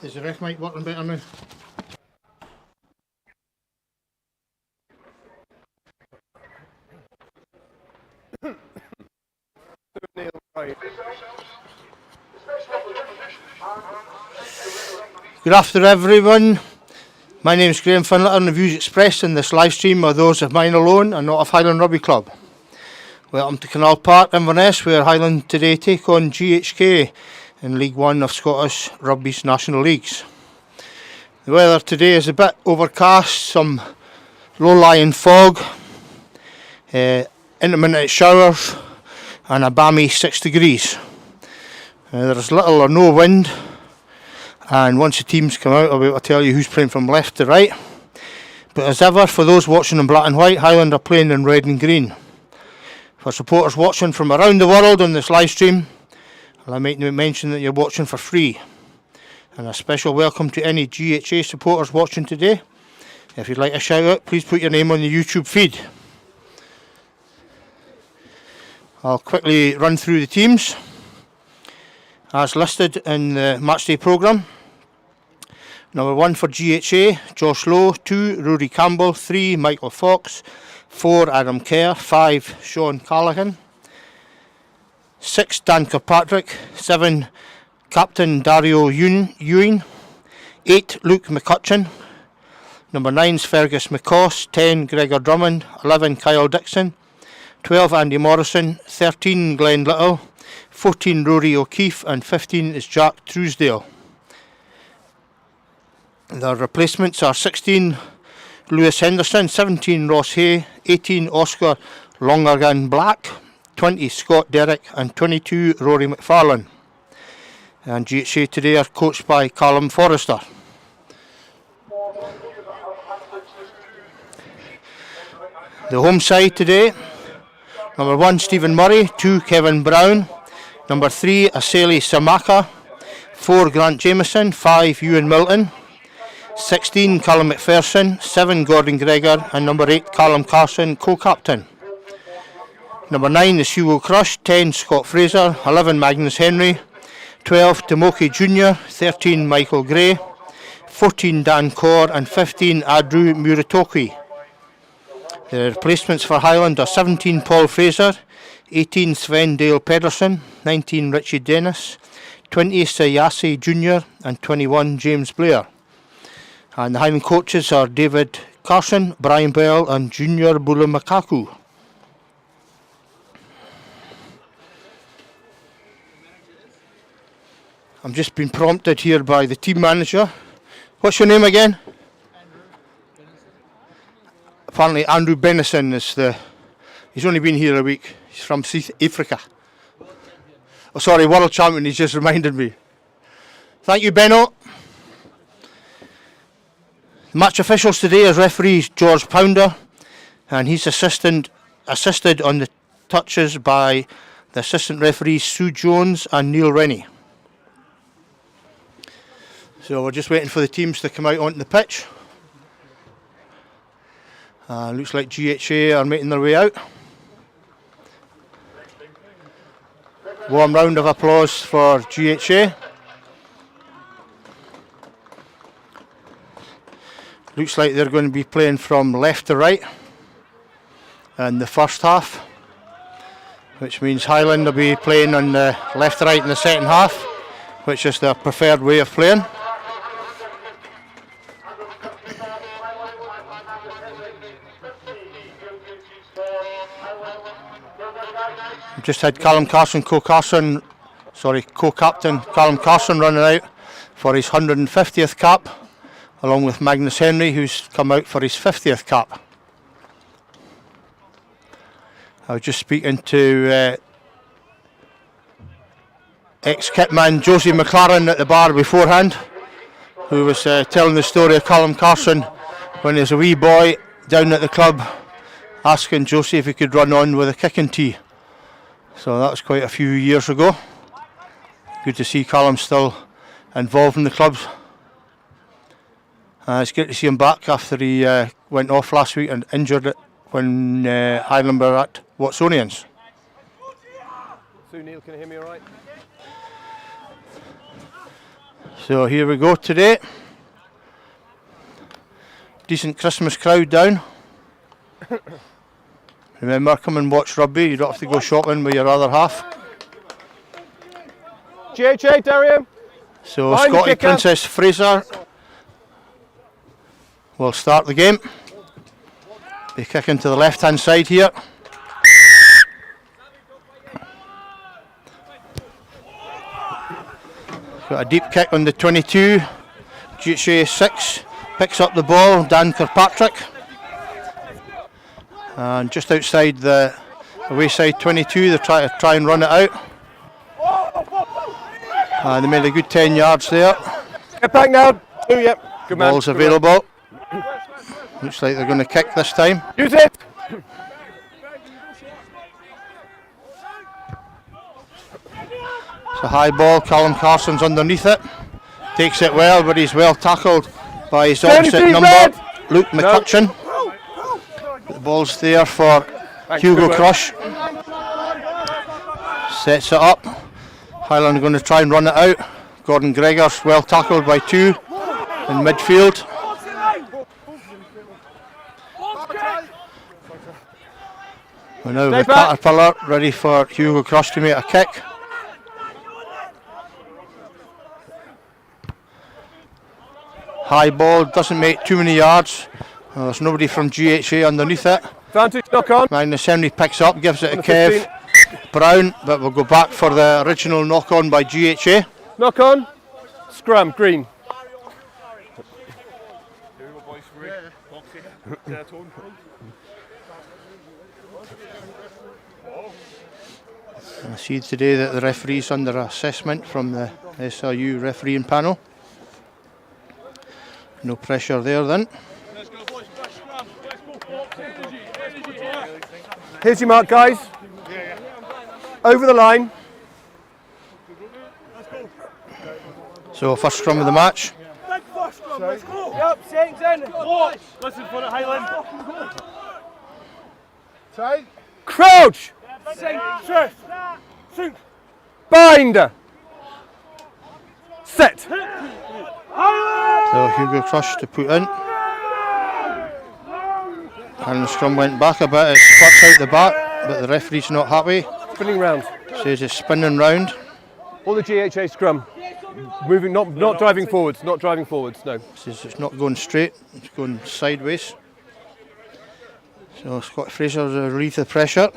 Is the ref mic working better now? Good afternoon, everyone. My name is Graham Finlater, and the views expressed in this live stream are those of mine alone and not of Highland Rugby Club. Welcome to Canal Park, Inverness, where Highland today take on GHA in League One of Scottish Rugby's National Leagues. The weather today is a bit overcast, some low-lying fog, intermittent showers, and a balmy 6 degrees. There's little or no wind, and once the teams come out, I'll be able to tell you who's playing from left to right. But as ever, for those watching in black and white, Highland are playing in red and green. For supporters watching from around the world on this live stream, I'll make mention that you're watching for free. And a special welcome to any GHA supporters watching today. If you'd like a shout out, please put your name on the YouTube feed. I'll quickly run through the teams as listed in the matchday programme. Number 1 for GHA, Josh Lowe. 2, Rory Campbell. 3, Michael Fox. 4, Adam Kerr. 5, Sean Callaghan. 6, Dan Kirkpatrick. 7, Captain Dario Ewing. 8, Luke McCutcheon. Number 9 is Fergus McCoss. 10, Gregor Drummond. 11, Kyle Dixon. 12, Andy Morrison. 13, Glenn Little. 14, Rory O'Keefe. And 15 is Jack Truesdale. The replacements are 16, Lewis Henderson. 17, Ross Hay. 18, Oscar Longargan Black. 20, Scott Derrick. And 22, Rory McFarlane. And GHA today are coached by Callum Forrester. The home side today, number 1, Stephen Murray. 2, Kevin Brown. Number 3, Aseli Samaka. 4, Grant Jameson. 5, Ewan Milton. 16, Callum McPherson. 7, Gordon Gregor. And number 8, Callum Carson, co-captain. Number 9 is Hugo Crush. 10, Scott Fraser. 11, Magnus Henry. 12, Timoki Jr. 13, Michael Gray. 14, Dan Corr. And 15, Adru Muratoki. The replacements for Highland are 17, Paul Fraser. 18, Sven Dale Pedersen. 19, Richie Dennis. 20, Sayasi Jr. And 21, James Blair. And the Highland coaches are David Carson, Brian Bell and Junior Bulamakaku. I'm just been prompted here by the team manager. What's your name again? Apparently Andrew Bennison is he's only been here a week. He's from South Africa. Oh sorry, world champion, he's just reminded me. Thank you, Benno. Match officials today is referee George Pounder, and he's assisted on the touches by the assistant referees Sue Jones and Neil Rennie. So we're just waiting for the teams to come out onto the pitch. Looks like GHA are making their way out. Warm round of applause for GHA. Looks like they're going to be playing from left to right in the first half, which means Highland will be playing on the left to right in the second half, which is their preferred way of playing. Just had Callum Carson, co-captain Callum Carson running out for his 150th cap, along with Magnus Henry, who's come out for his 50th cap. I was just speaking to ex-kitman Josie McLaren at the bar beforehand, who was telling the story of Callum Carson when he was a wee boy down at the club, asking Josie if he could run on with a kicking tee. So that was quite a few years ago. Good to see Callum still involved in the club. It's great to see him back after he went off last week and injured it when Highland were at Watsonians. Sue Neil, can you hear me all right? So here we go today. Decent Christmas crowd down. Remember, come and watch rugby. You don't have to go shopping with your other half. GHA, Darian. So Scotty Princess Fraser will start the game. Be kicking to the left hand side here. Got a deep kick on the 22. GHA 6 picks up the ball. Dan Kirkpatrick. And just outside the away side 22, they try and run it out. They made a good 10 yards there. Get back now. 2, yep. Good man. Ball's available. Looks like they're going to kick this time. Use it. It's a high ball. Callum Carson's underneath it. Takes it well, but he's well tackled by his opposite number, Luke McCutcheon. The ball's there for Hugo Crush. Sets it up. Highland are going to try and run it out. Gordon Gregor's well tackled by 2 in midfield. We're now with Caterpillar ready for Hugo Crush to make a kick. High ball, doesn't make too many yards. There's nobody from GHA underneath it. Advantage, knock on. Magnus Henry picks up, gives it a Kev Brown, but we'll go back for the original knock on by GHA. Knock on. Scrum, green. I see today that the referee's under assessment from the SRU refereeing panel. No pressure there then. Here's your mark, guys. Over the line. So first scrum of the match. Yep, settings in. Listen for it, Highland. Tight. Crouch. Sink. Bind. Set. So Hugo Crush to put in. And the scrum went back a bit. It sputs out the back, but the referee's not happy. Spinning round. Says it's spinning round. All the GHA scrum. Moving, not driving forwards. Not driving forwards. No. Says it's not going straight. It's going sideways. So Scott Fraser's relieve the pressure.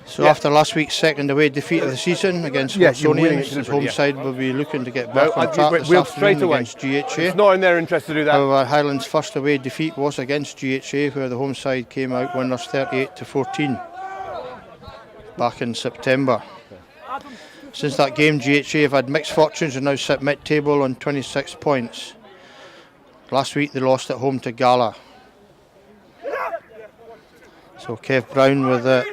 So after last week's second away defeat of the season against Wilsonians, the home side will be looking to get back on track this afternoon against GHA. It's not in their interest to do that. However, Highland's first away defeat was against GHA, where the home side came out winners 38-14 back in September. Since that game, GHA have had mixed fortunes and now sit mid-table on 26 points. Last week they lost at home to Gala. So Kev Brown with the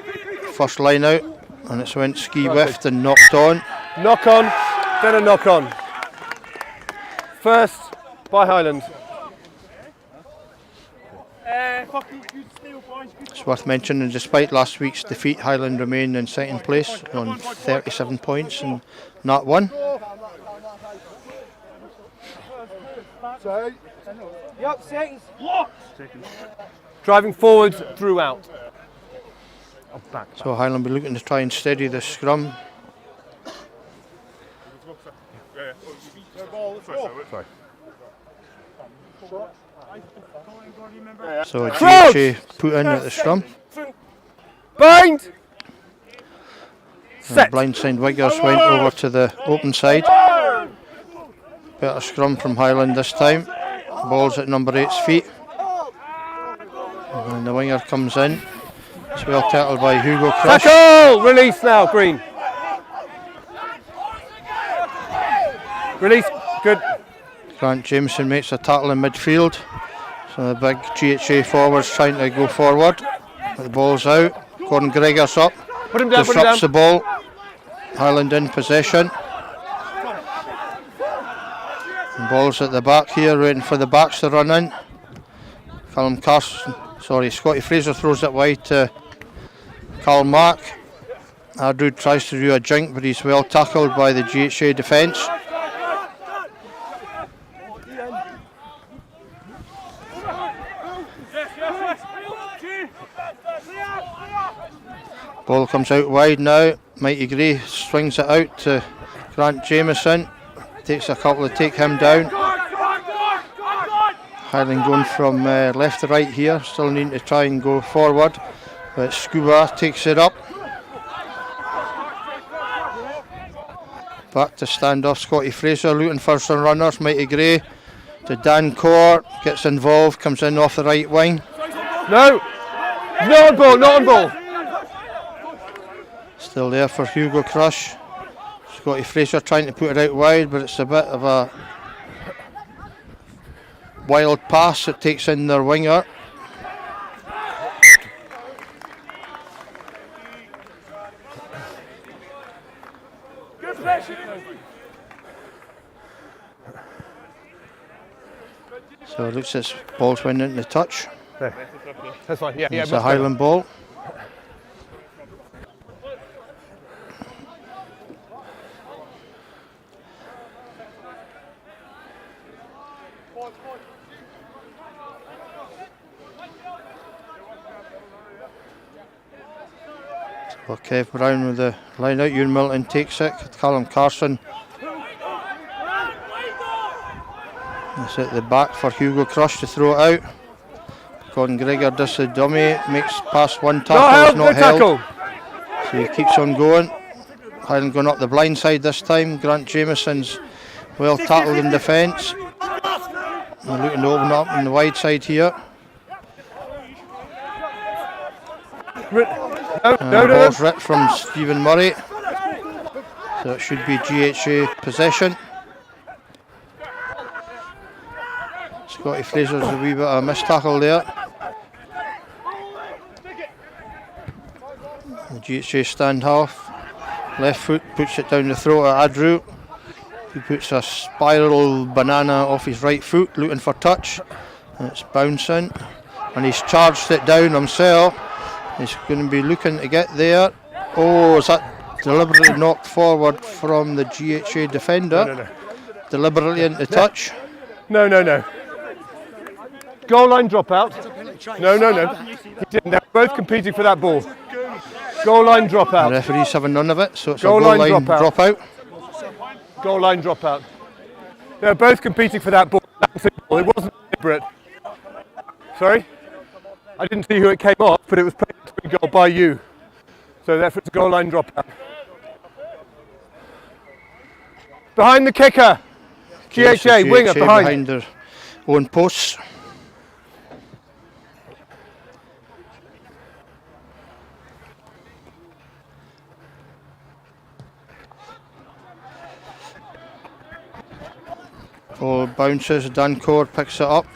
first line out, and it's went ski whiffed and knocked on. Knock on, then a knock on. First by Highland. It's worth mentioning, despite last week's defeat, Highland remain in second place on 37 points and not one. Yep, settings. Driving forwards throughout. Back. So Highland will be looking to try and steady the scrum. So GHA put in at the scrum. Bind! Set. Blindside Wiggers went over to the open side. Better scrum from Highland this time. Ball's at number 8's feet. And the winger comes in. It's well tackled by Hugo Crush. Tackle! Release now, green. Release, good. Grant Jameson makes a tackle in midfield. So the big GHA forwards trying to go forward. But the ball's out. Gordon Gregor's up. Put him down, disrupts the ball. Highland in possession. And ball's at the back here, waiting for the backs to run in. Scotty Fraser throws it wide to Callum Mark. Ardrew tries to do a jink, but he's well tackled by the GHA defence. Ball comes out wide now. Mighty Gray swings it out to Grant Jameson. Takes a couple to take him down. Highland going from left to right here. Still needing to try and go forward. But Scuba takes it up. Back to standoff. Scotty Fraser looking for some runners. Mighty Gray to Dan Core. Gets involved. Comes in off the right wing. No! Not on ball, not on ball. Still there for Hugo Crush. Scotty Fraser trying to put it out wide, but it's a bit of a wild pass. It takes in their winger. So it looks as ball's went into the touch. That's fine, yeah. It's a Highland ball. Well, Kev Brown with the line out. Ewan Milton takes it. Callum Carson. It's at the back for Hugo Crush to throw it out. Gordon Gregor does the dummy. Makes past one tackle. Not held. So he keeps on going. Highland going up the blind side this time. Grant Jameson's well tackled in defence. They're looking to open up on the wide side here. Ball's ripped from Stephen Murray. So it should be GHA possession. Scotty Fraser's a wee bit of a missed tackle there. The GHA stand half. Left foot puts it down the throat of Ardrew. He puts a spiral banana off his right foot, looking for touch. And it's bouncing. And he's charged it down himself. He's going to be looking to get there. Oh, is that deliberately knocked forward from the GHA defender? No. Deliberately into touch? No. Goal line dropout. No. He didn't. They're both competing for that ball. Goal line dropout. The referee's having none of it, so it's goal line dropout. Goal line dropout. They're both competing for that ball. It wasn't deliberate. Sorry? I didn't see who it came off, but it was played between goal by you. So therefore it's a goal line dropout. Behind the kicker. GHA, winger, behind their own posts. Ball bounces, Dan Core picks it up.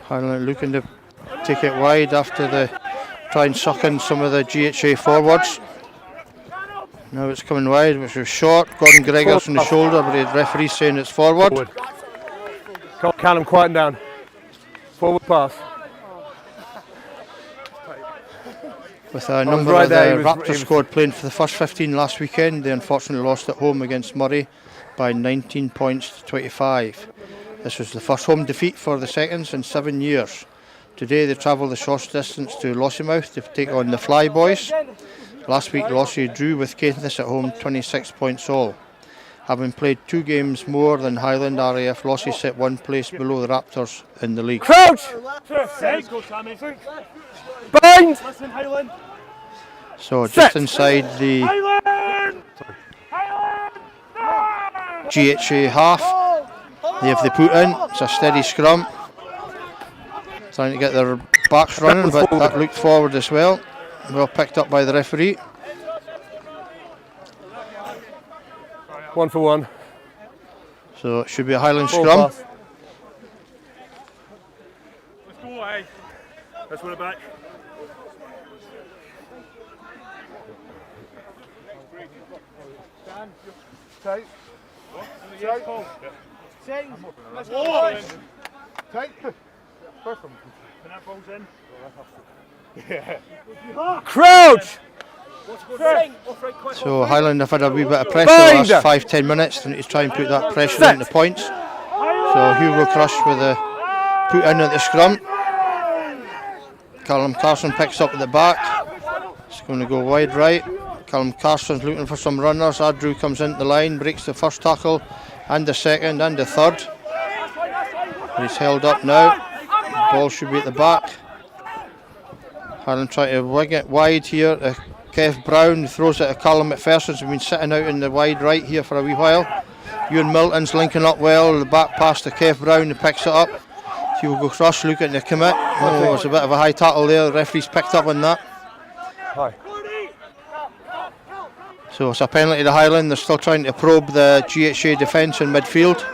Highland looking to take it wide after the try and suck in some of the GHA forwards. Now it's coming wide, which was short. Gordon Gregor's on the shoulder, but the referee's saying it's forward. Come on, Callum, quieten down. Forward pass. With a number of the Raptors squad playing for the first 15 last weekend, they unfortunately lost at home against Murray by 19 points to 25. This was the first home defeat for the seconds in 7 years. Today they travel the short distance to Lossiemouth to take on the Fly Boys. Last week Lossie drew with Caithness at home 26 points all. Having played 2 games more than Highland, RAF Lossie sit 1 place below the Raptors in the league. Crouch! Bind! So just inside the GHA half. They have the put in. It's a steady scrum. Trying to get their backs running, but that looked forward as well. Well picked up by the referee. 1 for 1. So it should be a Highland scrum. Let's go, Let's win it back. Take. First one. Crouch! So Highland have had a wee bit of pressure the last 5-10 minutes. They need to try and put that pressure into points. So Hugo Crush with a put in at the scrum. Callum Carson picks up at the back. It's going to go wide right. Callum Carson's looking for some runners. Adrew comes into the line, breaks the first tackle and the second and the third. He's held up now. Ball should be at the back. Highland trying to wing it wide here. Kev Brown throws it to Callum McPherson's been sitting out in the wide right here for a wee while. Ewan Milton's linking up well. The back pass to Kev Brown, who picks it up. Hugo Crush looking to commit. Oh, it's a bit of a high tackle there. The referee's picked up on that. Hi. So it's a penalty to Highland. They're still trying to probe the GHA defence in midfield.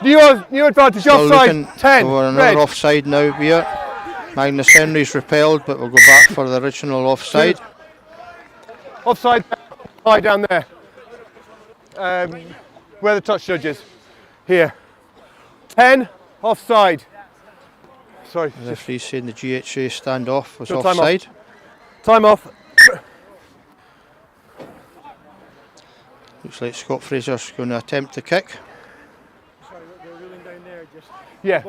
New advantage, Still offside, 10, for another red. offside now here. Magnus Henry's repelled, but we'll go back for the original offside. Offside down there. Where the touch judge is. Here. 10, offside. Sorry. The referee's saying the GHA standoff was Still time offside. Time off. Looks like Scott Fraser's going to attempt the kick. Yeah,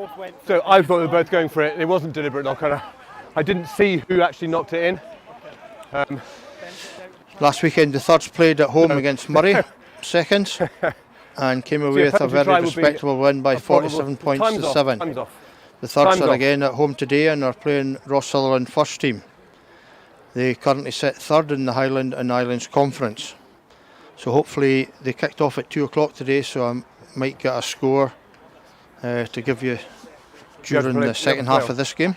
so I thought they were both going for it. It wasn't deliberate knock. I didn't see who actually knocked it in. Last weekend the Thirds played at home against Murray, seconds, and came away with a very respectable win by 47 points to 7. The Thirds are again at home today and are playing Ross Sutherland first team. They currently sit third in the Highland and Islands Conference. So hopefully they kicked off at 2 o'clock today, so I might get a score to give you during the second half of this game.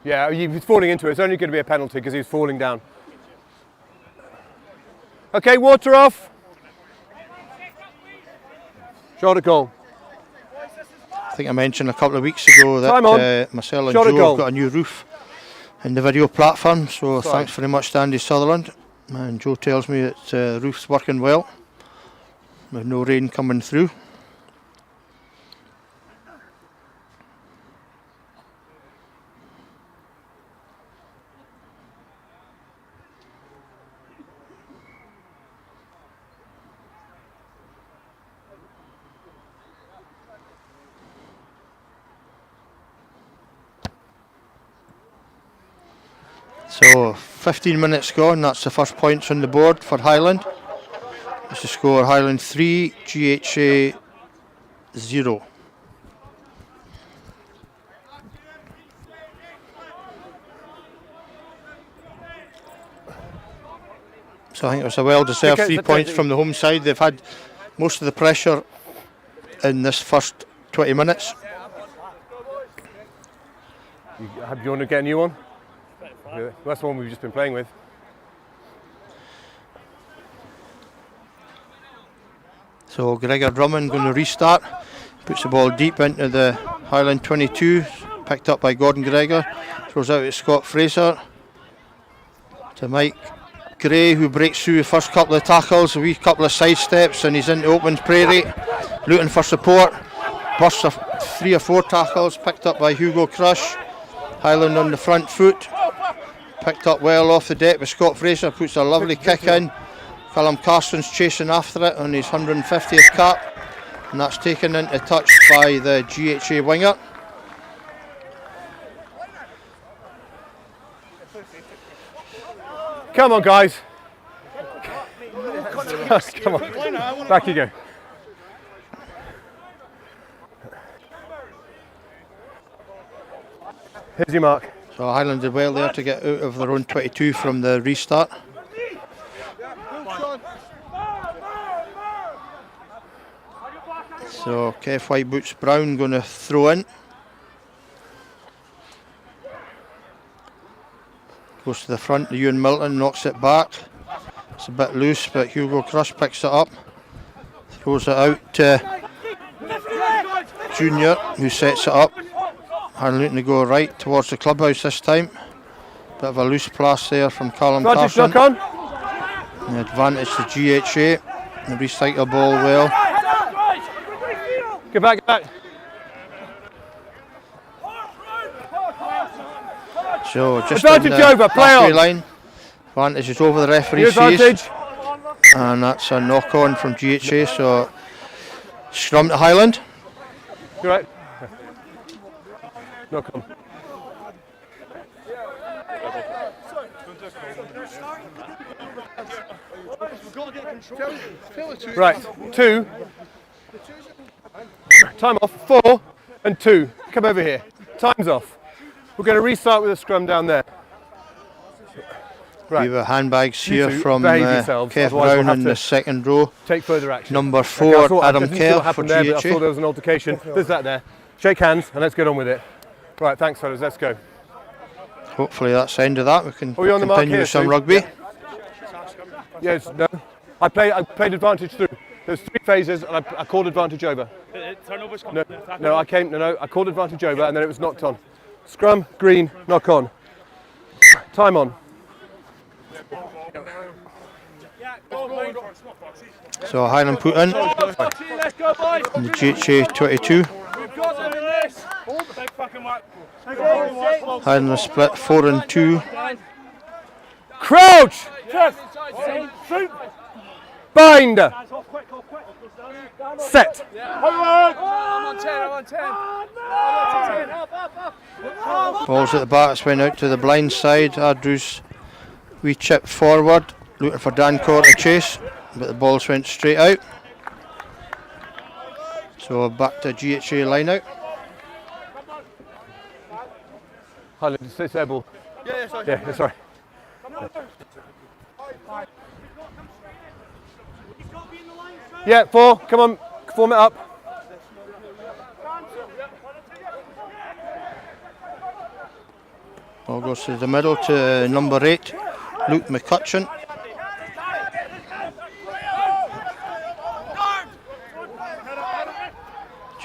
Yeah, he was falling into it. It's only going to be a penalty because he was falling down. Okay, water off. Shot at goal. I think I mentioned a couple of weeks ago that Marcel and Joe have got a new roof in the video platform, so thanks very much to Andy Sutherland. And Joe tells me that the roof's working well with no rain coming through. So 15 minutes gone, that's the first points on the board for Highland. It's the score: Highland 3, GHA 0. So I think it was a well-deserved 3 points from the home side. They've had most of the pressure in this first 20 minutes. You want to get a new one? Yeah, that's the one we've just been playing with. So Gregor Drummond going to restart, puts the ball deep into the Highland 22, picked up by Gordon Gregor, throws out to Scott Fraser, to Mike Gray, who breaks through the first couple of tackles, a wee couple of side steps, and he's into open prairie, looking for support, bursts of 3 or 4 tackles, picked up by Hugo Crush. Highland on the front foot, picked up well off the deck, but Scott Fraser puts a lovely kick in. Callum Carson's chasing after it on his 150th cap, and that's taken into touch by the GHA winger. Come on, guys. Come on. Back you go. Here's your mark. So Highland did well there to get out of their own 22 from the restart. So Kev White Boots Brown going to throw in. Goes to the front, Ewan Milton knocks it back. It's a bit loose, but Hugo Crush picks it up. Throws it out to Junior, who sets it up. Highland looking to go right towards the clubhouse this time. Bit of a loose pass there from Callum Carson. Knock on. The advantage to GHA. The recycle ball well. Get back, get back. So just Advantage in the over, play halfway on. line. Advantage is over the referee Your sees. advantage. And that's a knock on from GHA, so scrum to Highland. You right? Knock on. Right, 2. Time off, 4 and 2. Come over here. Time's off. We're going to restart with a scrum down there. We have handbags You here two from behave yourselves, Kev otherwise we'll Brown have in to the second row. Take further action. Number I 4, didn't Adam see what Kerr for happened there, but I saw GHA. there was an altercation. There's that there. Shake hands and let's get on with it. Right, thanks fellas, let's go. Hopefully that's the end of that. We can Are we on the mark continue here, with some Sue? rugby. Yes, no. I played advantage through. There's 3 phases and I called advantage over. No, I called advantage over and then it was knocked on. Scrum, green, knock on. Time on. So Highland put in the GHA 22. Highland was split 4 and 2. Crouch! Bind! Set! Ball's at the back, it's went out to the blind side. Andrews wee chip forward, looking for Dan Core to chase, but the ball's went straight out. So back to GHA line out. Highland, it's their ball. Yeah, sorry. Yeah, 4, come on, form it up. Ball goes to the middle to number 8, Luke McCutcheon.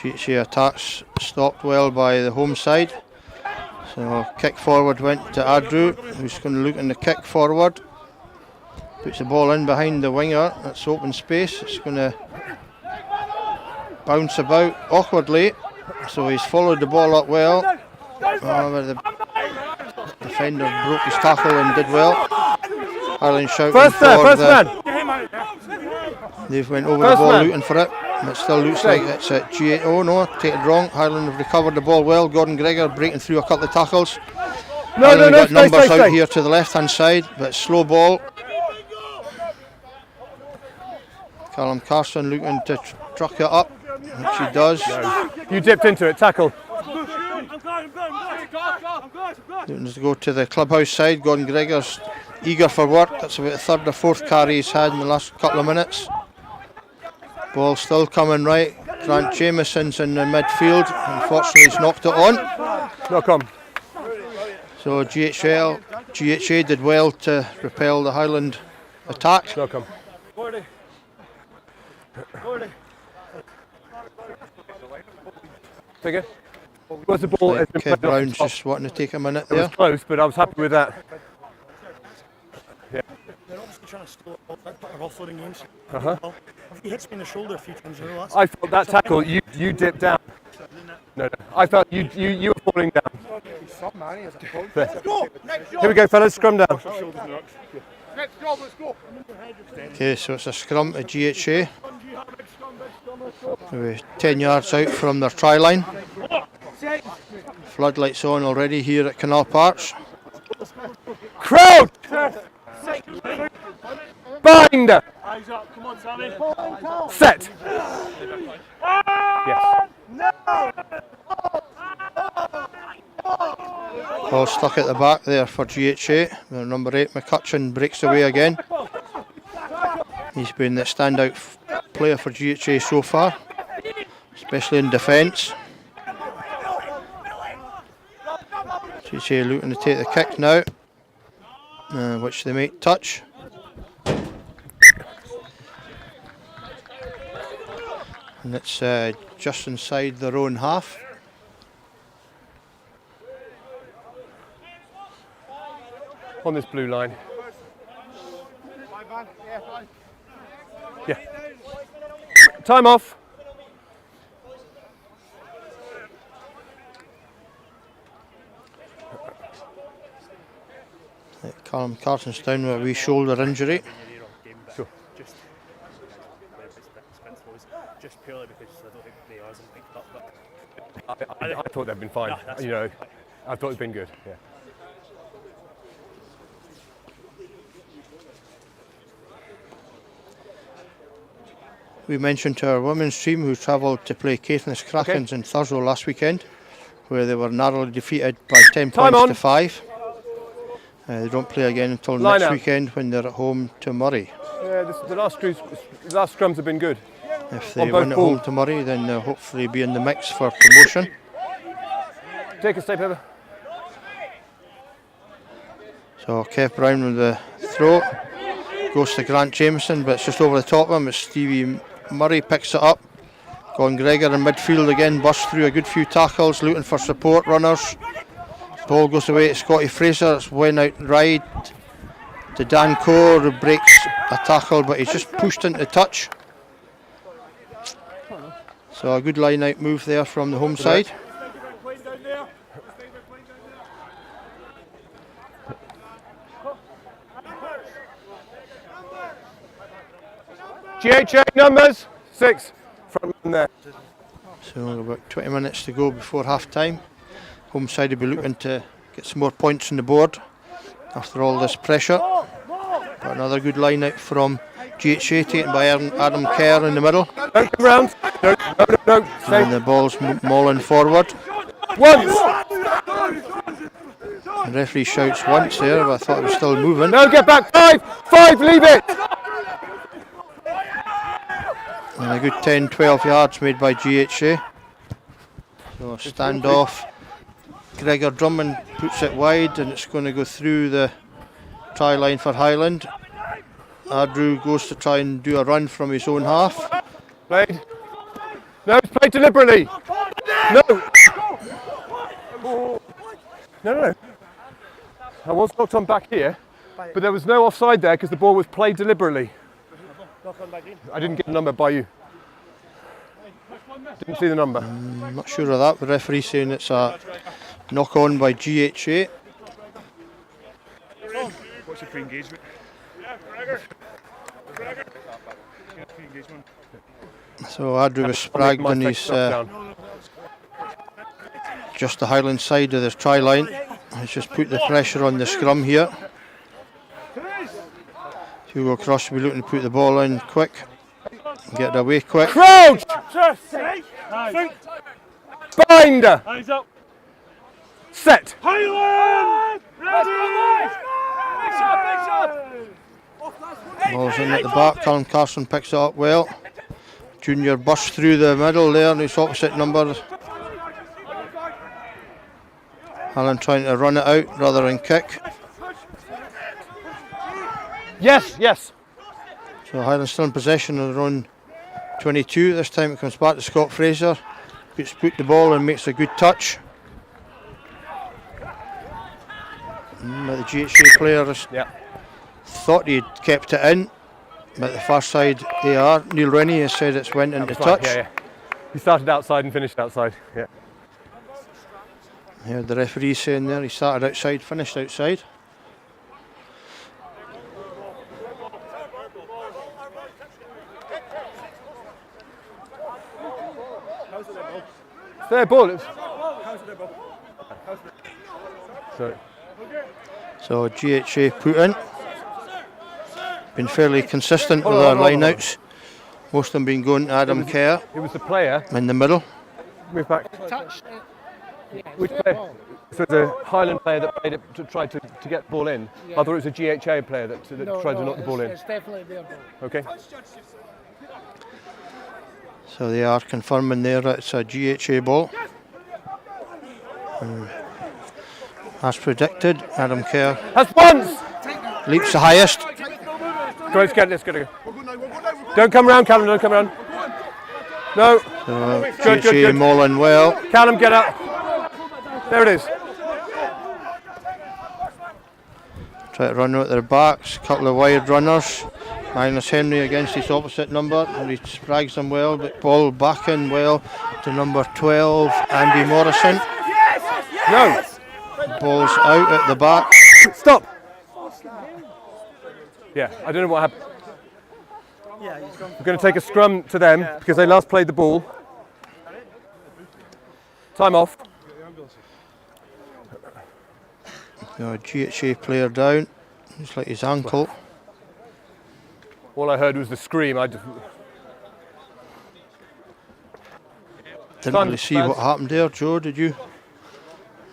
GHA attacks stopped well by the home side. So kick forward went to Adru, who's going to look in the kick forward. Puts the ball in behind the winger, that's open space. It's going to bounce about awkwardly. So he's followed the ball up well. However, the defender broke his tackle and did well. Highland shouting First man! They've went over the ball looking for it. It still looks like it's at GA. Oh no, taken wrong. Highland have recovered the ball well. Gordon Gregor breaking through a couple of tackles. No, got numbers stay. out here to the left hand side, but slow ball. Callum Carson looking to truck it up, which he does. You dipped into it, tackle. Looking to go to the clubhouse side. Gordon Gregor's eager for work. That's about the 3rd or 4th carry he's had in the last couple of minutes. Ball still coming right. Grant Jameson's in the midfield. Unfortunately, he's knocked it on. Knock on. So GHA did well to repel the Highland attack. Knock on. Figure. Where's the ball? Like Kev Brown's just wanting to take a minute It was there. close, but I was happy with that. Yeah. They're obviously trying to slow offloading games. He hits me in the shoulder a few times in a row. I felt that tackle, you dipped down. No. I felt you were falling down. Here we go, fellas, scrum down. Okay, so it's a scrum to GHA. We're 10 yards out from their try line. Floodlights on already here at Canal Park. Crouch! Bind! Eyes up, come on, Sammy. Set! Yes. Ball stuck at the back there for GHA. Number 8 McCutcheon breaks away again. He's been the standout player for GHA so far, especially in defence. GHA looking to take the kick now, which they might touch. And it's just inside their own half. On this blue line. Yeah. Time off. Callum Carson's down with a wee shoulder injury. Sure. Just purely because I don't think the others have picked up. But I thought they'd been fine. No, You know, I thought it'd been good. Yeah. We mentioned to our women's team who travelled to play Caithness Krakens in Thurso last weekend, where they were narrowly defeated by 10 points to 5. They don't play again until next weekend when they're at home to Murray. Yeah, the last scrums have been good. If they win at home to Murray, then they'll hopefully be in the mix for promotion. Take a step over. So Kev Brown with the throw. Goes to Grant Jameson, but it's just over the top of him. It's Stevie Murray picks it up. Gone Gregor in midfield again, busts through a good few tackles, looking for support runners. Ball goes away to Scotty Fraser. It's went out right to Dan Core, who breaks a tackle, but he's just pushed into touch. So a good line out move there from the home side. GHA numbers 6. Front man there. So about 20 minutes to go before half time. Home side will be looking to get some more points on the board after all this pressure. But another good line out from GHA, taken by Adam Kerr in the middle. Don't come round. No. And the ball's mauling forward. Once. The referee shouts once there, but I thought it was still moving. No, get back. 5, leave it. And a good 10-12 yards made by GHA. So a standoff. Gregor Drummond puts it wide and it's going to go through the try line for Highland. Andrew goes to try and do a run from his own half. Played. No, it's played deliberately. No. No. I was knocked on back here, but there was no offside there because the ball was played deliberately. I didn't get a number by you. Didn't see the number. I'm not sure of that. The referee saying it's a knock on by GHA. what's your pre-engagement? So Andrew was spragged on his just the Highland side of the try line. He's just put the pressure on the scrum here. Hugo Cross will be looking to put the ball in quick. Get it away quick. Crouch! Binder! Hands up! Set! Highland! Ball's in at the back. Callum Carson picks it up well. Junior busts through the middle there and his opposite number. Alan trying to run it out rather than kick. Yes. So Highland still in possession of their own 22. This time it comes back to Scott Fraser. Puts the ball and makes a good touch. But the GHA player thought he'd kept it in. But the far side AR, Neil Rennie has said it's went into touch. Yeah. He started outside and finished outside. Yeah. I heard the referee saying there he started outside, finished outside. It's their ball. So GHA put in. Been fairly consistent with their line-outs. Most of them been going to Adam Kerr. It was the player. In the middle. Move back. Which player? So the Highland player that played it to try to get the ball in. I thought it was a GHA player that tried to knock the ball in. It's definitely their ball. Okay. So they are confirming there that it's a GHA ball. As predicted, Adam Kerr has once leaps the highest. Go, let's get it. Don't come round, Callum, don't come round. No. GHA mauling well. Callum, get up. There it is. Try to run out their backs. Couple of wide runners. Magnus Henry against his opposite number, and he sprags them well, but ball back in well to number 12, Andy Morrison. No. Ball's out at the back. Stop. Yeah, I don't know what happened. We're going to take a scrum to them because they last played the ball. Time off. GHA player down. Looks like his ankle. All I heard was the scream. Didn't really see what happened there, Joe, did you?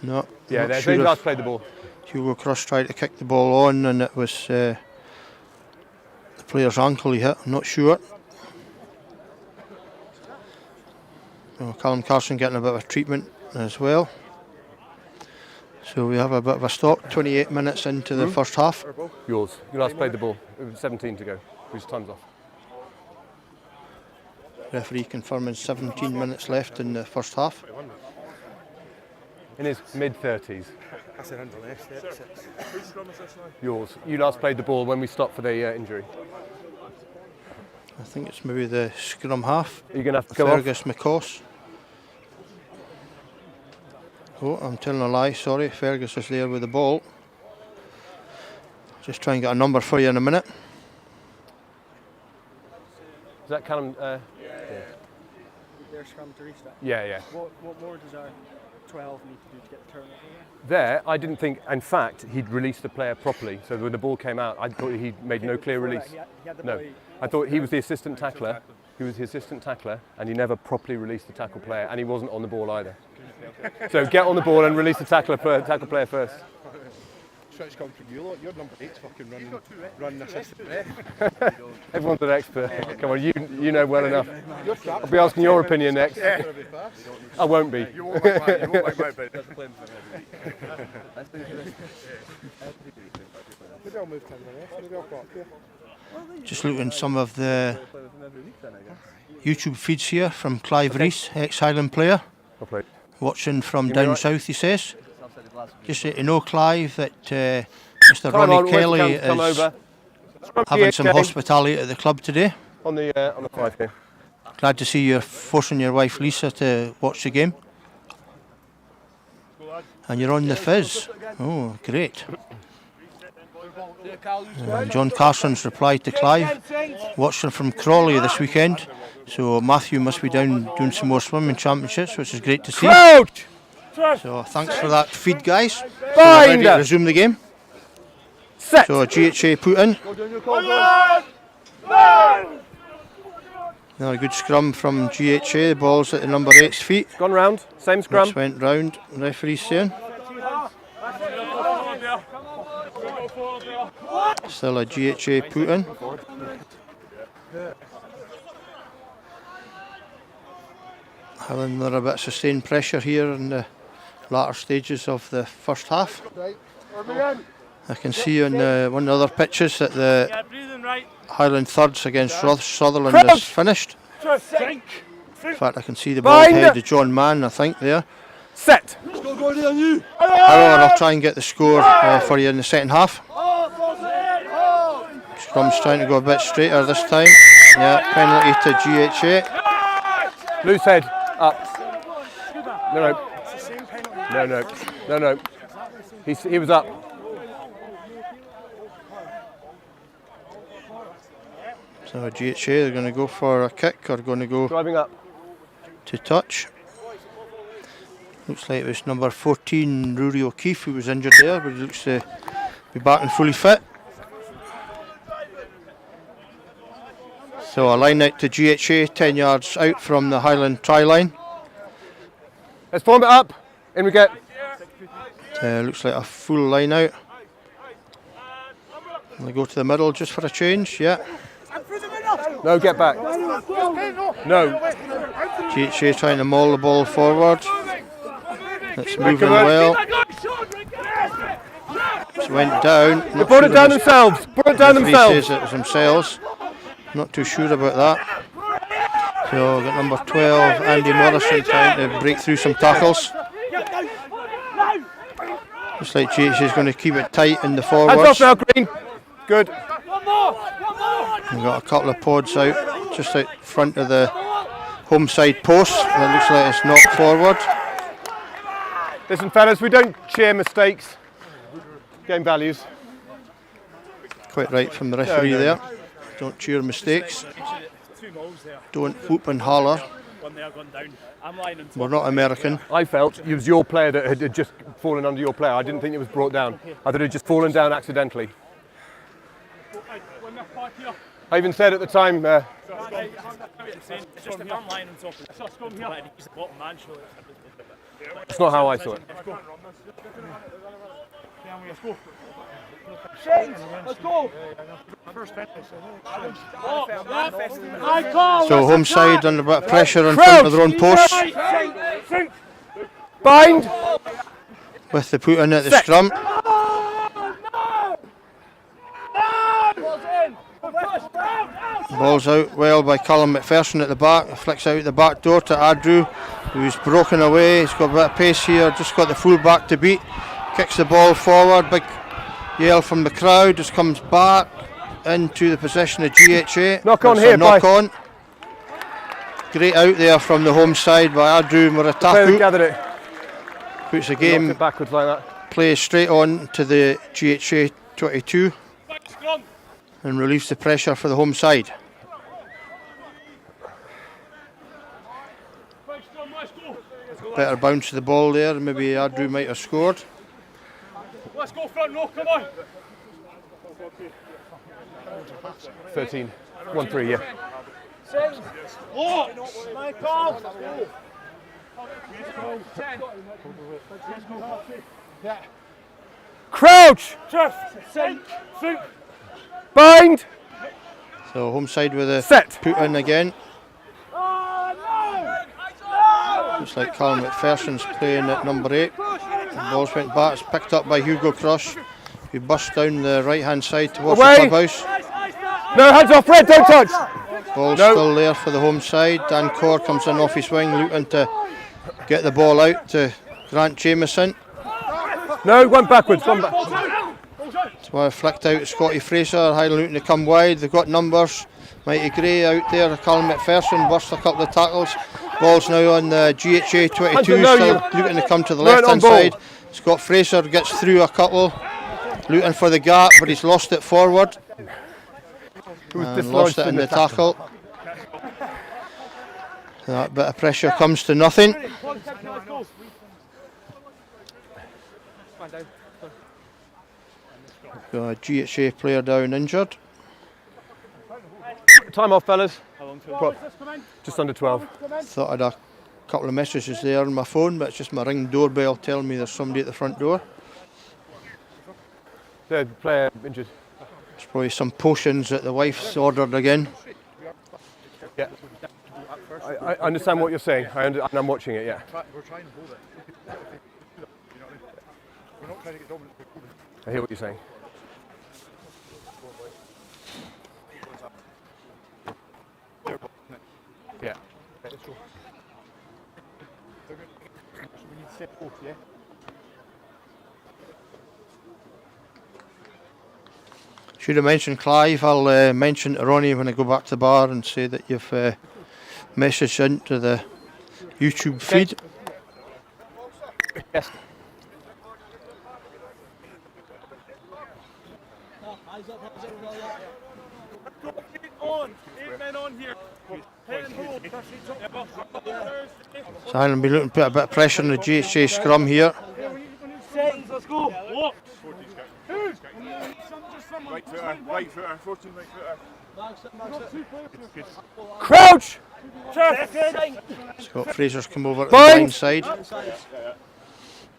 No. Yeah, they last played the ball. Hugo Cross tried to kick the ball on, and it was the player's ankle he hit. I'm not sure. Callum Carson getting a bit of treatment as well. So we have a bit of a stop. 28 minutes into the first half. Yours. You last played the ball. It was 17 to go. Whose time's off? Referee confirming 17 minutes left in the first half. In his mid-30s. Yours. You last played the ball when we stopped for the injury. I think it's maybe the scrum half. Are you going to have to go Fergus McCoss. Oh, I'm telling a lie, sorry. Fergus is there with the ball. Just try and get a number for you in a minute. Is that Callum? Their scrum to restart. Yeah. What more does our 12 need to do to get the turnover? There, I didn't think, in fact, he'd released the player properly. So when the ball came out, I thought he made no clear release. No, I thought he was the assistant tackler. He was the assistant tackler, and he never properly released the tackle player, and he wasn't on the ball either. So get on the ball and release the tackle player first. Switch comes from you lot. Your number 8's fucking running assistant ref. Everyone's an expert. Come on, you know well enough. I'll be asking your opinion next. I won't be. You won't like mine, you won't like mine, but maybe I'll move to the ref. Maybe I'll pop here. Just looking at some of the YouTube feeds here from Clive Rees, ex-Highland player. Watching from down south, he says. Just to know, Clive, that Mr. Ronnie Kelly is having some hospitality at the club today. On the 5 here. Glad to see you're forcing your wife Lisa to watch the game. And you're on the fizz. Oh, great. John Carson's replied to Clive, watching from Crawley this weekend. So Matthew must be down doing some more swimming championships, which is great to see. Crouch! So thanks for that feed, guys. So we're Bind! ready to resume the game. Set! So GHA put in. Another good scrum from GHA. The ball's at the number 8's feet. Gone round, same scrum. Which went round, referee's saying. Still a GHA put in. Highland under a bit of sustained pressure here in the latter stages of the first half. I can see on one of the other pitches that the Highland thirds against Sutherland is finished. In fact, I can see the ball head to John Mann, I think, there. Set! However, I'll try and get the score for you in the second half. Scrum's trying to go a bit straighter this time. Yeah, penalty to GHA. Loose head, up. No. He was up. So GHA, they're going to go for a kick or going to go Driving up. to touch. Looks like it was number 14, Rory O'Keefe, who was injured there, but he looks to be back and fully fit. So a line out to GHA, 10 yards out from the Highland try line. Let's form it up. In we get. Looks like a full line out. They go to the middle just for a change, yeah. No, get back. No. GHA trying to maul the ball forward. It's moving well. It went down. They brought it down themselves. Brought it down themselves. Says it was themselves. Not too sure about that. So got number 12, Andy Morrison, trying to break through some tackles. Looks like GHA is going to keep it tight in the Hands forwards. off now, Green. Good. We've got a couple of pods out just out front of the home side post. It looks like it's knocked forward. Listen, fellas, we don't share mistakes. Game values. Quite right from the referee No. there. Don't cheer mistakes. 2 mauls there. Don't whoop and holler. One there, gone down. I'm lying on top. We're not American. I felt it was your player that had just fallen under your player. I didn't think it was brought down. I thought it had just fallen down accidentally. I even said at the time, It's just if I'm lying on top of it. He's the bottom man, surely. that's not how I saw it. So home side under a bit of pressure in front of their own posts Bind. with the put in at the Set. scrum. Ball's out well by Callum McPherson at the back. Flicks out the back door to Adrew, who's broken away. He's got a bit of pace here, just got the full back to beat. Kicks the ball forward, big yell from the crowd, just comes back into the possession of GHA. Knock on That's a here, knock bye. on. Great out there from the home side by Adrew Player that Murataku. gathered it. Puts the Knocked game it backwards like that. play straight on to the GHA 22 and relieves the pressure for the home side. Better bounce of the ball there, maybe Adrew might have scored. Let's go front row, come on. 13. 1-3, yeah. Crouch! Bind! So home side with a Set. put in again. Looks like Callum McPherson's playing at number 8. The ball's went back, it's picked up by Hugo Crush, who busts down the right hand side towards Away. the clubhouse. No, hands off, Red, don't touch! Ball's No. still there for the home side. Dan Corr comes in off his wing, looking to get the ball out to Grant Jameson. No, one backwards, one back. So flicked out to Scotty Fraser, Highland looking to come wide. They've got numbers. Mighty Gray out there, Callum McPherson burst a couple of tackles. Ball's now on the GHA 22, No, still you- looking to come to the Right left hand on ball. side. Scott Fraser gets through a couple, looking for the gap, but he's lost it forward. Who was And dislodged lost it in the tackle. That bit of pressure comes to nothing. Got a GHA player down injured. Time off, fellas. Just under 12. Thought I'd a couple of messages there on my phone, but it's just my ring doorbell telling me there's somebody at the front door. The player injured. There's probably some potions that the wife's ordered again. Yeah. I understand what you're saying, and I'm watching it, yeah. We're trying to hold it. You know what I mean? We're not trying to get dominant. I hear what you're saying. Yeah. We need to set both, yeah? Should have mentioned Clive. I'll mention to Ronnie when I go back to the bar and say that you've messaged into the YouTube feed. Yes. On, 8 men on here. Head and hold. So Highland be looking to put a bit of pressure on the GHA scrum here. Let's go. Walk. Right footer, 14 right footer. Crouch! Scott Fraser's come over to the Bind. blind side.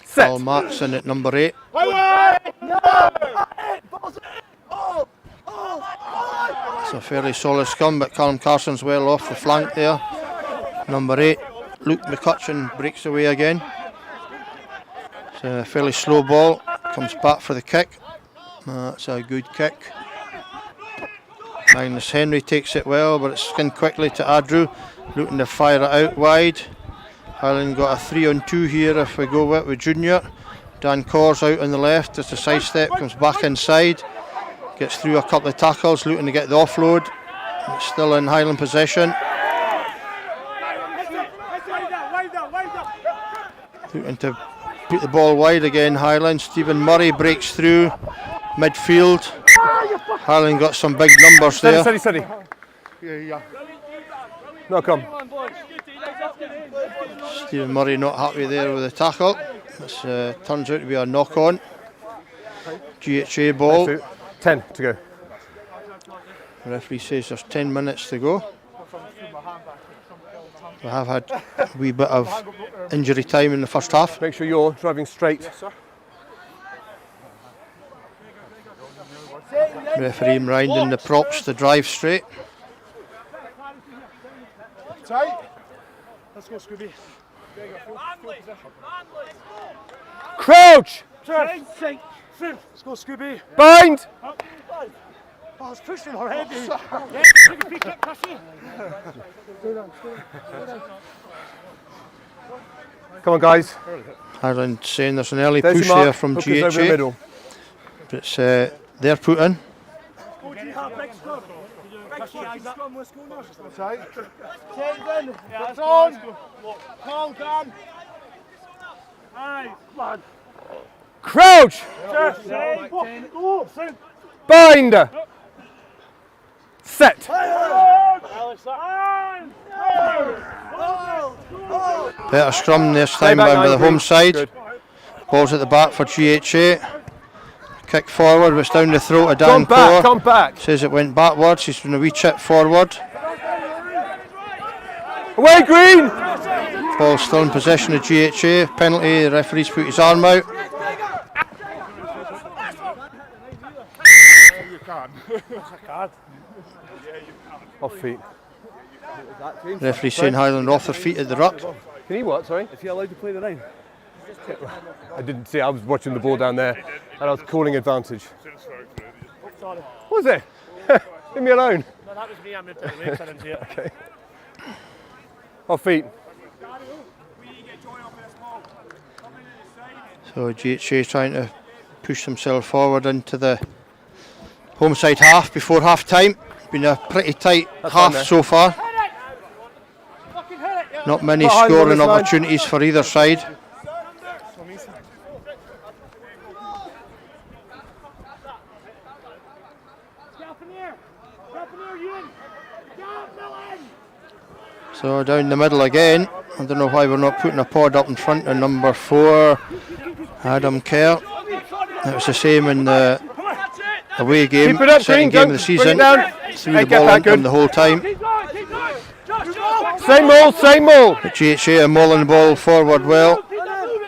Set. Paul Matson at number 8. It's a fairly solid scrum, but Callum Carson's well off the flank there. Number 8, Luke McCutcheon breaks away again. It's a fairly slow ball, comes back for the kick. That's a good kick. Magnus Henry takes it well, but it's skinned quickly to Adrew, looking to fire it out wide. Highland got a 3-on-2 here if we go with Junior. Dan Corrs out on the left, just a sidestep, comes back inside, gets through a couple of tackles, looking to get the offload. It's still in Highland possession. Looking to put the ball wide again, Highland. Stephen Murray breaks through midfield. Highland got some big numbers there. Steady. Yeah. No, come. Stephen Murray not happy there with the tackle. This turns out to be a knock on. GHA ball. 10 to go. The referee says there's 10 minutes to go. We have had a wee bit of injury time in the first half. Make sure you're driving straight. Yes, sir. Referee reminding the props to drive straight. Tight. Let's go, Scooby. Crouch! Let's go, Scooby. Bind! Oh, it's pushing already. Come on, guys. Highland saying there's an early There's push your mark. there from Hook is over the GHA. middle. It's their put in. Crouch! Bind! Set! Better scrum this time back by the 9 home green. side. Good. Ball's at the back for GHA. Kick forward, was down the throat of Dan Come back! Says it went backwards, he's been a wee chip forward. Away, green! Ball still in possession of GHA. Penalty, the referee's put his arm out. Off feet. Referee saying Highland off their feet at the ruck. Can he what, sorry? Is he allowed to play the line? I didn't see, I was watching the ball down there and I was calling advantage. What was it? Leave me alone. No, that was me. I moved to the legs. I didn't see it. Okay. Off feet. So GHA trying to push themselves forward into the home side half before half time. Been a pretty tight half so far. Not many Behind scoring on this line. opportunities for either side. So down the middle again. I don't know why we're not putting a pod up in front of number 4, Adam Kerr. It was the same in the away game, Keep it up, second Green. game of the Bring it season. down. Threw Hey, the get ball back into him good. the whole time. Same maul. But GHA are mauling the ball forward well.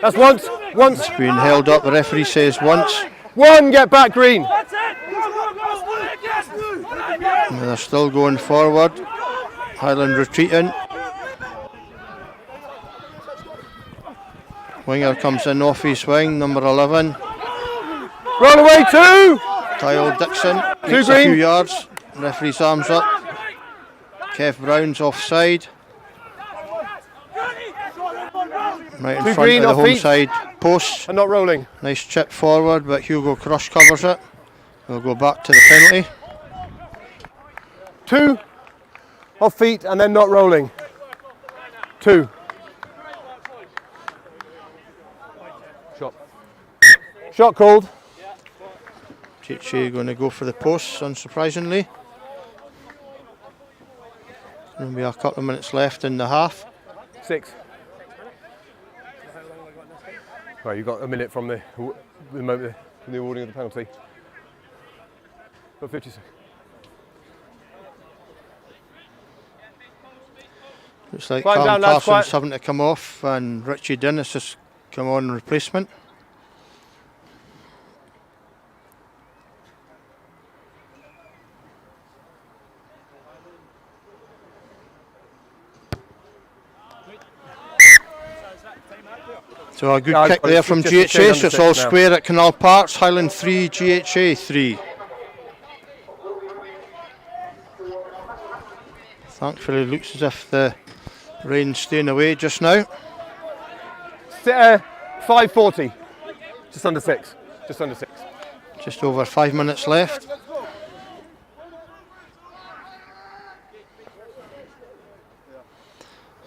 That's once. It's being held up, the referee says once. One, get back, green. And they're still going forward. Highland retreating. Winger comes in off his wing, number 11. Roll away, 2. Kyle Dixon Two makes a green. few yards. Referee's arms up. Kev Brown's offside. Right in Two front green, of the off home feet. side post. And not rolling. Nice chip forward, but Hugo Crush covers it. We'll go back to the penalty. 2. Off feet and then not rolling. 2. Shot called. GHA going to go for the posts, unsurprisingly. There'll be a couple of minutes left in the half. 6. Right, you've got a minute from the moment from the awarding of the penalty. Got 50 seconds. Looks like Quiet Cam down, lads, Parsons quiet. having to come off and Richie Dennis has come on in replacement. So a good Yeah, kick there from just GHA, stay so it's under all six now. square at Canal Park. Highland 3, GHA 3. Thankfully looks as if the rain's staying away just now. 5:40. Just under 6. Just under 6. Just over 5 minutes left.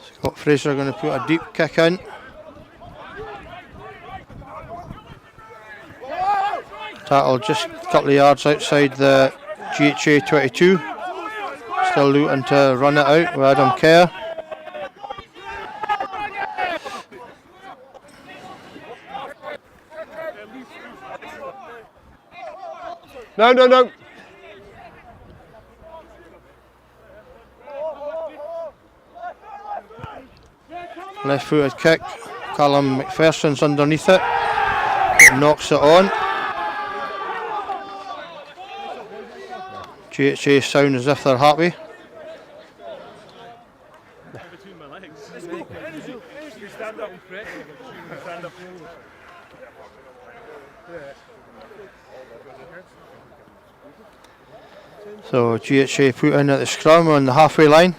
Scott Fraser going to put a deep kick in. Tackle just a couple of yards outside the GHA 22. Still looking to run it out with Adam Kerr. No, no, no. Left footed kick. Callum McPherson's underneath it. It knocks it on. GHA sound as if they're happy. So GHA put in at the scrum on the halfway line.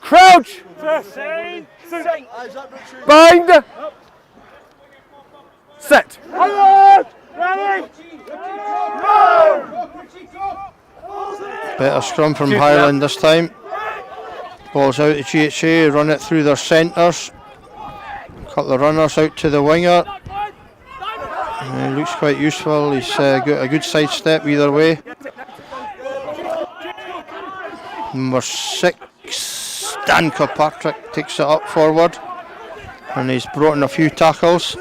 Crouch! Bind! Set! Better scrum from Highland this time. Ball's out to GHA, run it through their centres. Cut the runners out to the winger. Looks quite useful, he's got a good side step either way. Number 6, Dan Kirkpatrick takes it up forward. And he's brought in a few tackles.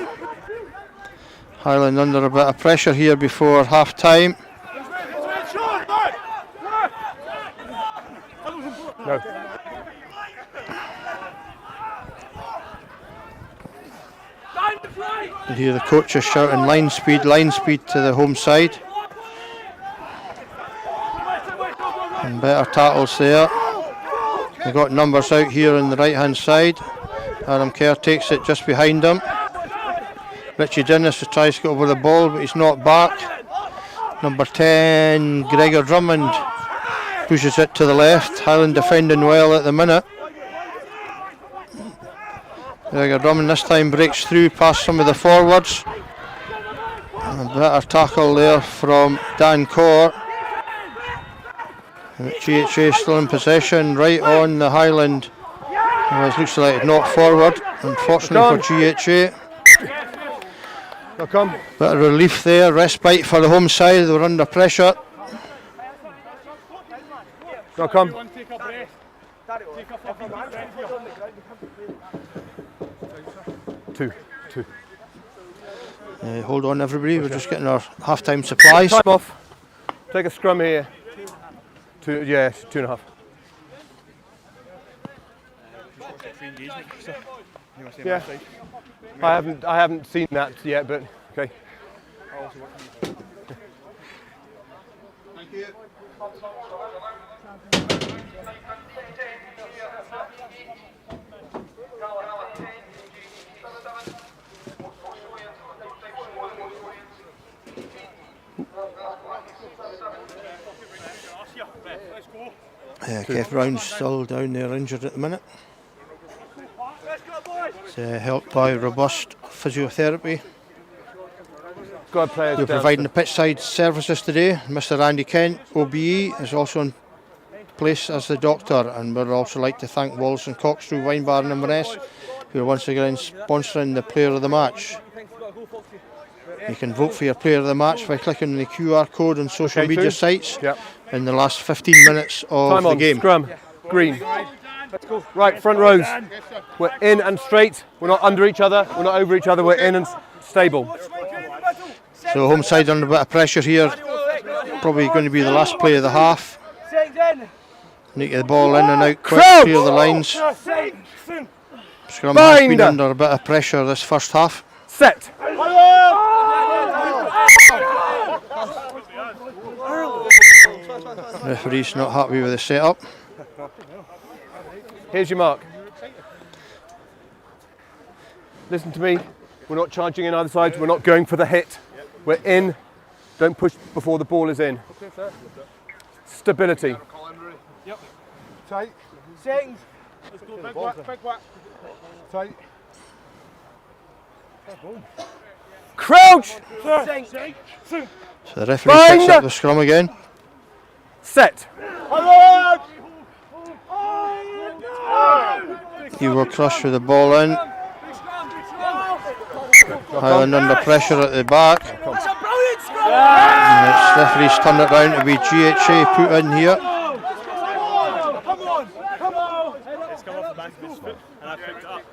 Highland under a bit of pressure here before half time. No. You hear the coaches shouting line speed to the home side. And better tackles there. They've got numbers out here on the right hand side. Adam Kerr takes it just behind him. Richie Dennis tries to get over the ball, but he's not back. Number 10, Gregor Drummond, pushes it to the left. Highland defending well at the minute. Gregor Drummond this time breaks through past some of the forwards. And a better tackle there from Dan Corr. GHA still in possession, right on the Highland. It looks like it's not forward, unfortunately for GHA. Bit of relief there, respite for the home side, they were under pressure. Two. Hold on everybody, we're just getting our half-time supplies. Time off. Take a scrum here. 2.5. Yeah. I haven't seen that yet, but okay. Thank you. Kev Brown's still down there injured at the minute. He's helped by robust physiotherapy. We're providing the pitch side services today. Mr. Andy Kent, OBE, is also in place as the doctor, and we'd also like to thank Wallace and Coxtrue Wine Bar and Inverness, who are once again sponsoring the player of the match. You can vote for your player of the match by clicking the QR code on social media sites in the last 15 minutes of the game. Scrum, green. Right, front rows. We're in and straight. We're not under each other. We're not over each other. We're in and stable. So home side under a bit of pressure here. Probably going to be the last play of the half. Need to get the ball in and out quick, clear the lines. Scrum has been under a bit of pressure this first half. Set. Referee's not happy with the setup. Here's your mark. Listen to me. We're not charging in either side. We're not going for the hit. We're in. Don't push before the ball is in. Stability. Tight. Settings. Let's go. Big whack. Tight. Crouch! So the referee picks up the scrum again. Set. He will crush with the ball in. Highland under pressure at the back. And the referee's turned it round to be GHA put in here. It's come off the back of his foot and I picked it up.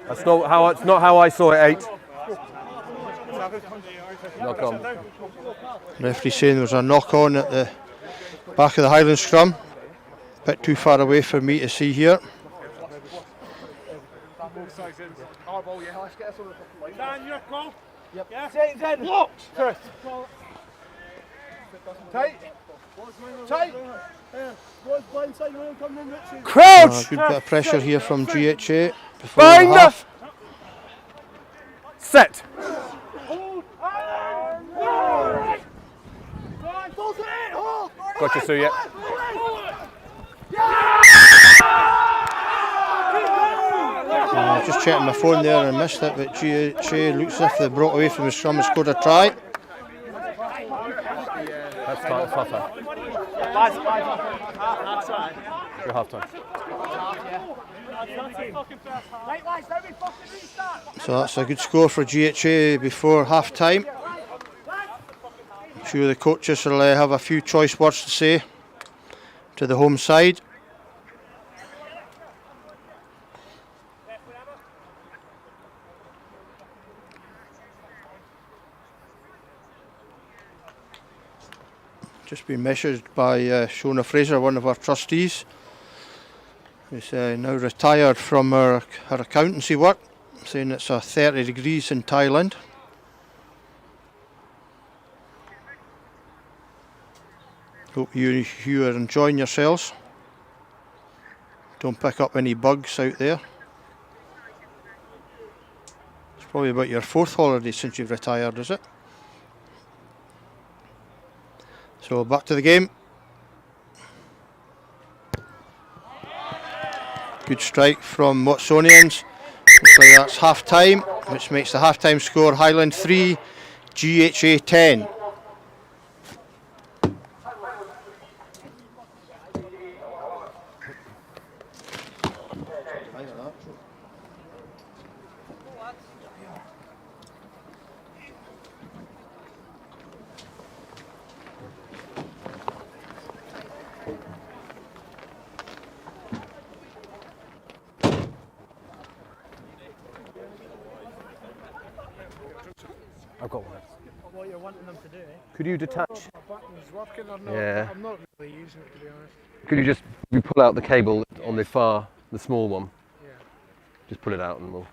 That's not how I saw it, 8. Knock on. Referee saying there was a knock on at the back of the Highland scrum. A bit too far away for me to see here. Dan, your call. Yep. Yeah. Settings in. Locked. Tight. Tight. Crouch! Good bit of pressure here from GHA before the Bind half. Set. Gotcha, Sue, yeah. Just checking my phone there and missed it, but GHA looks as if they broke away from the scrum and scored a try. That's fine, it's half time. You're half time. So that's a good score for GHA before half time. I'm sure the coaches will have a few choice words to say to the home side. Just been measured by Shona Fraser, one of our trustees, who's now retired from her accountancy work, saying it's 30 degrees in Thailand. Hope you are enjoying yourselves. Don't pick up any bugs out there. It's probably about your 4th holiday since you've retired, is it? So back to the game. Good strike from Watsonians. Looks like that's half time, which makes the half time score Highland 3, GHA 10. I've got one. What you're wanting them to do, eh? Could you detach? My button's working or not? Yeah. I'm not really using it, to be honest. Could you just pull out the cable on the small one? Yeah. Just pull it out and we'll.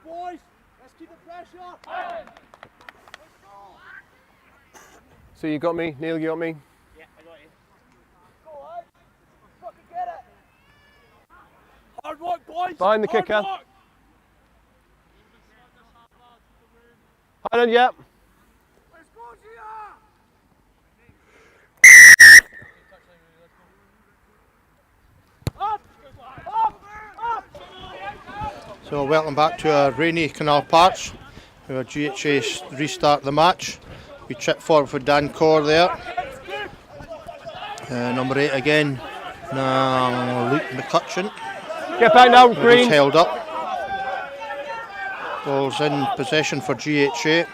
Boys, let's keep the pressure. So you got me, Neil, you got me? Yeah, I got you. Go on. Fucking get it. Hard work, boys. Behind the Hard kicker. work. Highland, yeah. Let's go, Gia. Up, up, up. So welcome back to our rainy Canal Park, where GHA restart the match. We chip forward for Dan Core there. Number 8 again, Luke McCutcheon. Get back now, He's Green. held up. Ball's in possession for GHA.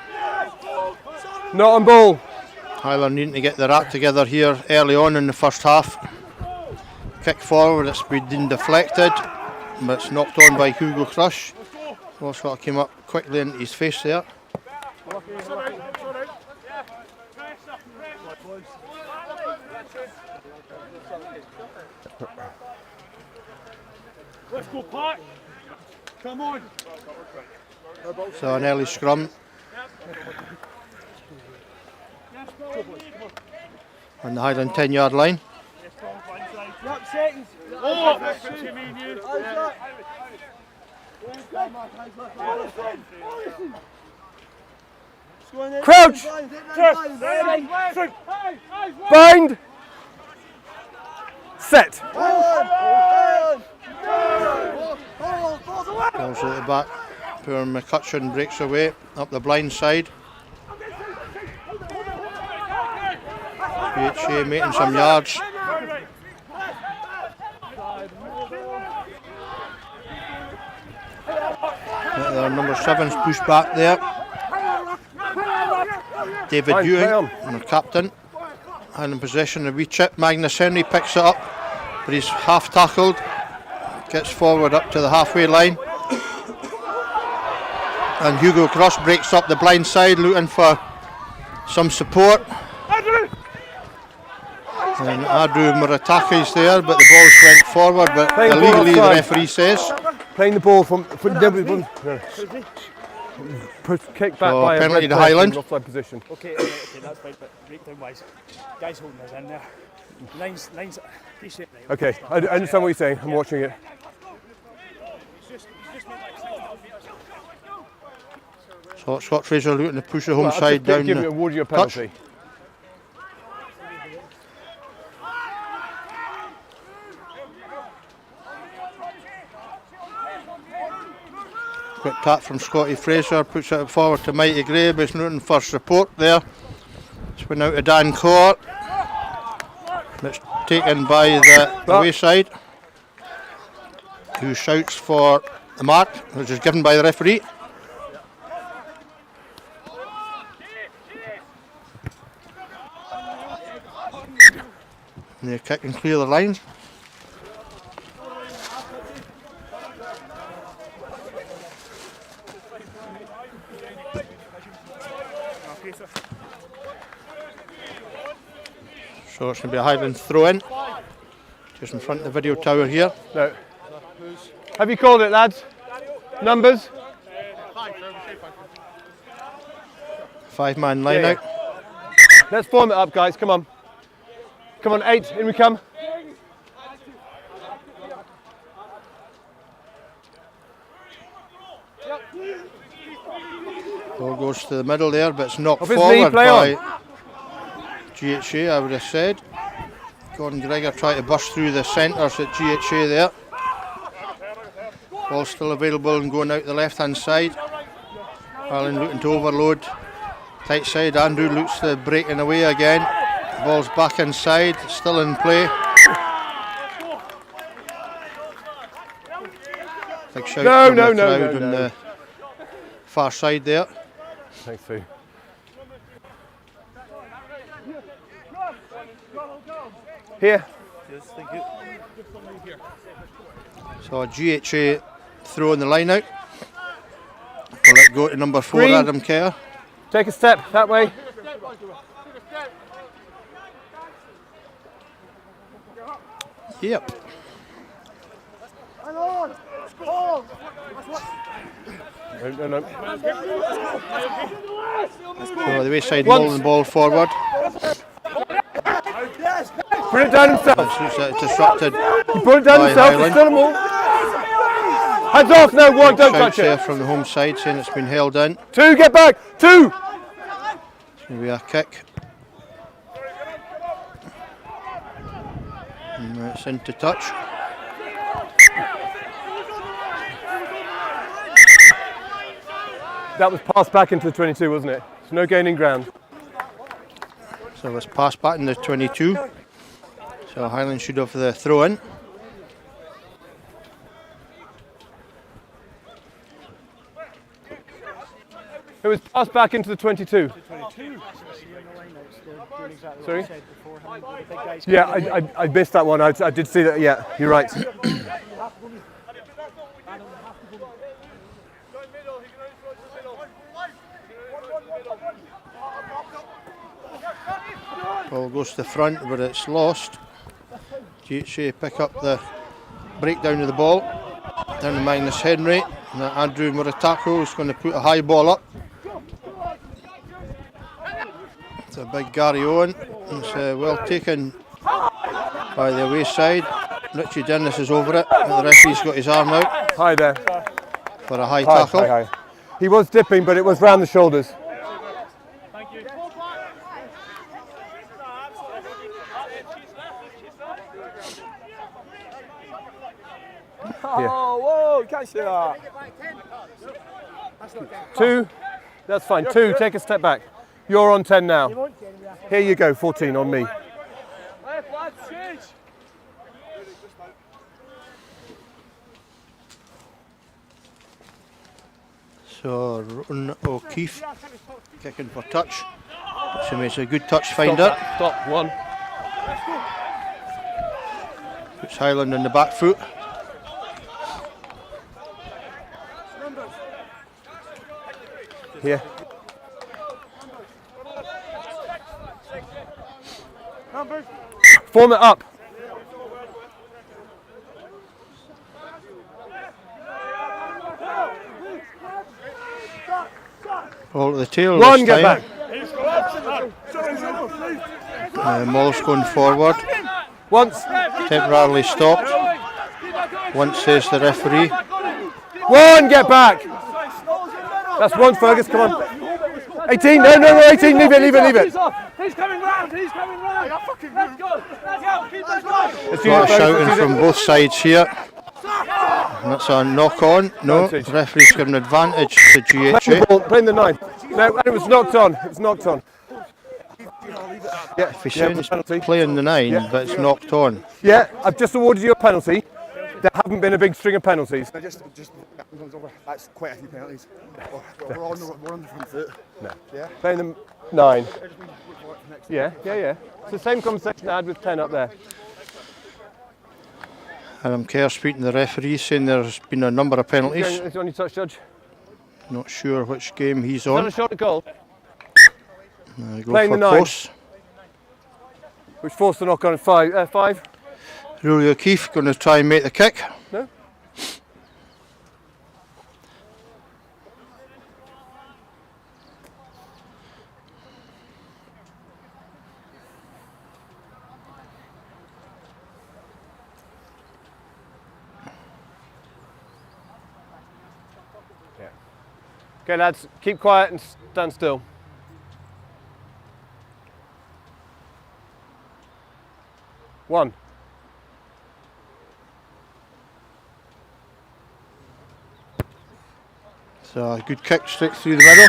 Not on ball. Highland needing to get their act together here early on in the first half. Kick forward, it's been deflected, but it's knocked on by Hugo Crush. Sort of came up quickly into his face there. Let's go, Pat. Come on. So an early scrum on the Highland 10-yard line. Yep, seconds. Oh, that's what you mean, you. Crouch. Bind. Set. Ball's at the back. Poor McCutcheon breaks away up the blind side. GHA making some yards. Their number 7's pushed back there. David Fine, Ewing, play on. our captain, and in possession of wee chip. Magnus Henry picks it up, but he's half tackled. Gets forward up to the halfway line. And Hugo Cross breaks up the blind side, looking for some support. And Andrew Murataki's there, but the ball's went forward, but Playing the ball illegally the offside. referee says. Playing the ball from kick back So, by a penalty red to flag Highland. in offside position. Okay, that's fine, but breakdown wise, guys holding us in there. Nine's decent, right? Okay, I understand what you're saying. I'm watching it. So Scott Fraser looking to push the home Well, side down give you the award you a touch. penalty. Quick tap from Scotty Fraser, puts it forward to Mighty Gray, but he's looking for support there. It's went out to Dan Court. It's taken by the away side, who shouts for the mark, which is given by the referee. And they kick and clear the lines. So it's going to be a Highland throw in, just in front of the video tower here. No. Have you called it, lads? Numbers? 5-man line Yeah, out. Let's form it up, guys. Come on. Come on, 8. In we come. Ball goes to the middle there, but it's knocked Off his knee, forward play by GHA, I would have said. Gordon Gregor tried to bust through the centres at GHA there. Ball still available and going out the left hand side. Highland looking to overload. Tight side, Andrew looks to breaking away again. Ball's back inside, still in play. Big shout No, from no, the no, crowd no, on no. the far side there. Thanks, Sue. Here. So GHA throwing the line out. We'll let go to number 4, Green. Adam Kerr. Take a step that way. Yep. No. So the wayside mulling the ball forward. Put it down himself. It's disrupted. He put it down by himself. It's Highland. still a maul. Hands off now. One, don't Shout touch there it. from the home side saying it's been held in. 2, get back. 2. Maybe a kick. And it's into touch. That was passed back into the 22, wasn't it? So no gaining ground. So it's passed back in the 22. So Highland should have the throw in. It was passed back into the 22. Sorry? Yeah, I missed that one. I did see that. Yeah, you're right. Ball goes to the front, but it's lost. GHA pick up the breakdown of the ball. Down to Magnus Henry. And Andrew Muratako is going to put a high ball up. It's a big Gary Owen. It's well taken by the away side. Richie Dennis is over it. The referee's got his arm out Hi there. for a high tackle. Hi. He was dipping, but it was round the shoulders. Oh, whoa, you can't see that. 2, that's fine. 2, take a step back. You're on 10 now. Here you go, 14 on me. So Ron O'Keefe kicking for touch. So makes a good touch finder. Stop. 1. Puts Highland on the back foot. Here. Form it up. Ball to the tail. 1, this get time. back. Maul's going forward. Once. Temporarily stopped. Once says the referee. 1, get back. That's 1, Fergus, come on. 18, no, 18, leave it. He's coming round. Let's go. Let's A lot of shouting from both sides here. And that's a knock on. No, the Advantage. referee's got an advantage to GHA. Playing the 9. No, it was knocked on. Yeah, If he's yeah, saying he's penalty. playing the 9, Yeah. but it's knocked on. Yeah, I've just awarded you a penalty. There haven't been a big string of penalties. Just that's quite a few penalties. We're on the front foot. No. Yeah. Playing the 9. Yeah. It's the same conversation I had with 10 up there. Adam Kerr speaking to the referee saying there's been a number of penalties. It's on your touch, Judge. Not sure which game he's Is that on. a shot at goal? Go playing for the 9. close. Which forced the knock on 5. 5. Rory O'Keefe going to try and make the kick. No? Yeah. Okay, lads, keep quiet and stand still. One. So a good kick straight through the middle.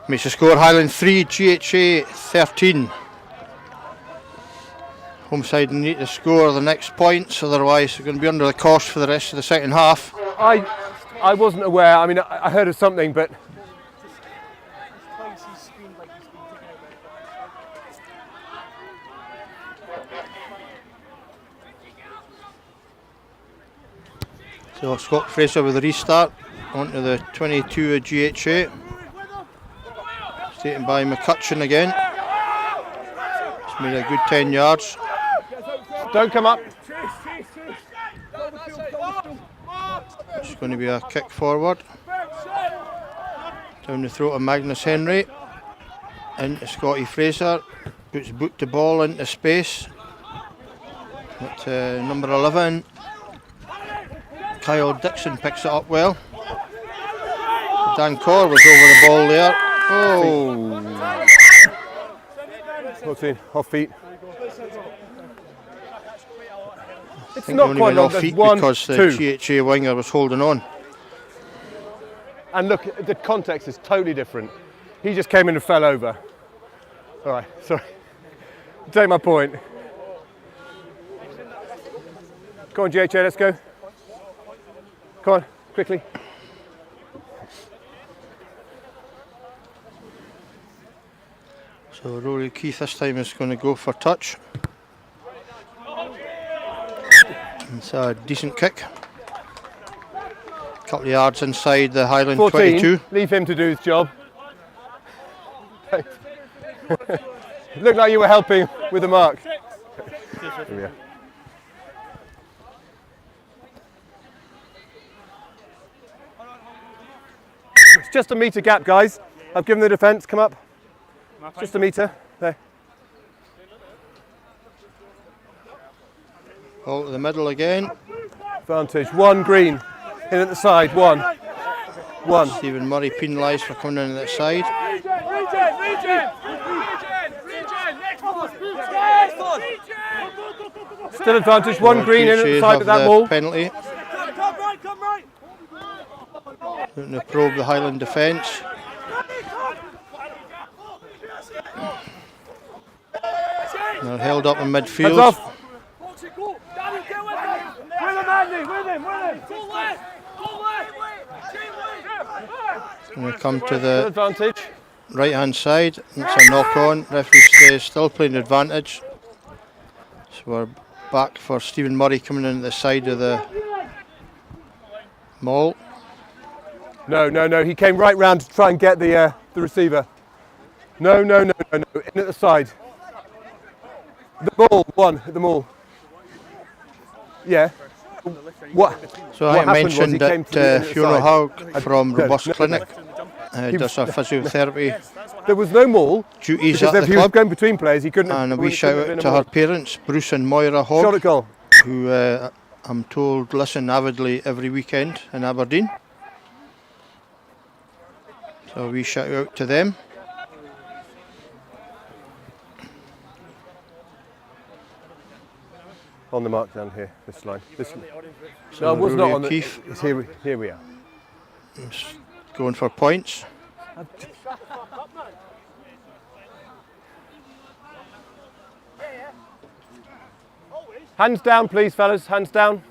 Makes the score Highland 3, GHA 13. Home side need to score the next points, otherwise they're going to be under the cosh for the rest of the second half. I wasn't aware. I mean, I heard of something, but So Scott Fraser with the restart onto the 22 of GHA. It's taken by McCutcheon again. It's made a good 10 yards. don't come up. going to be a kick forward. Down the throat of Magnus Henry. Into Scotty Fraser. Booked the ball into space. But number 11, Kyle Dixon picks it up well. Dan Corr was over the ball there. Oh! 14, off feet. I think he only went off feet because the GHA winger was holding on. And look, the context is totally different. He just came in and fell over. All right, sorry. Take my point. Go on, GHA, let's go. Come on, quickly. So Rory Keith this time is going to go for touch. It's a decent kick. Couple of yards inside the Highland 14, 22. Leave him to do his job. Looked like you were helping with the mark. Here we are. It's just a metre gap, guys. I've given the defence, come up. Just a metre, there. Ball to the middle again. Advantage, 1 green. In at the side, 1. Stephen Murray penalised for coming in at that side. Still advantage, 1 green in at the side of that ball. Penalty. Looking to probe the Highland defence. They're held up in midfield. Heads off. Going to come to the advantage. right hand side. It's a knock on. Referee stays still playing advantage. So we're back for Stephen Murray coming in at the side of the maul. No. He came right round to try and get the receiver. No. In at the side. The ball, 1 at the maul. Yeah. So I mentioned that Fiona Hogg from Robust Clinic does a physiotherapy. There was no maul duties because at if the he was club. going between players, he couldn't. And a wee shout out to her parents, Bruce and Moira Hogg, Shot at goal. who I'm told listen avidly every weekend in Aberdeen. So a wee shout out to them. On the mark down here, this line. No, it was not on the. It's here we are. Just going for points. Hands down, please, fellas. Hands down.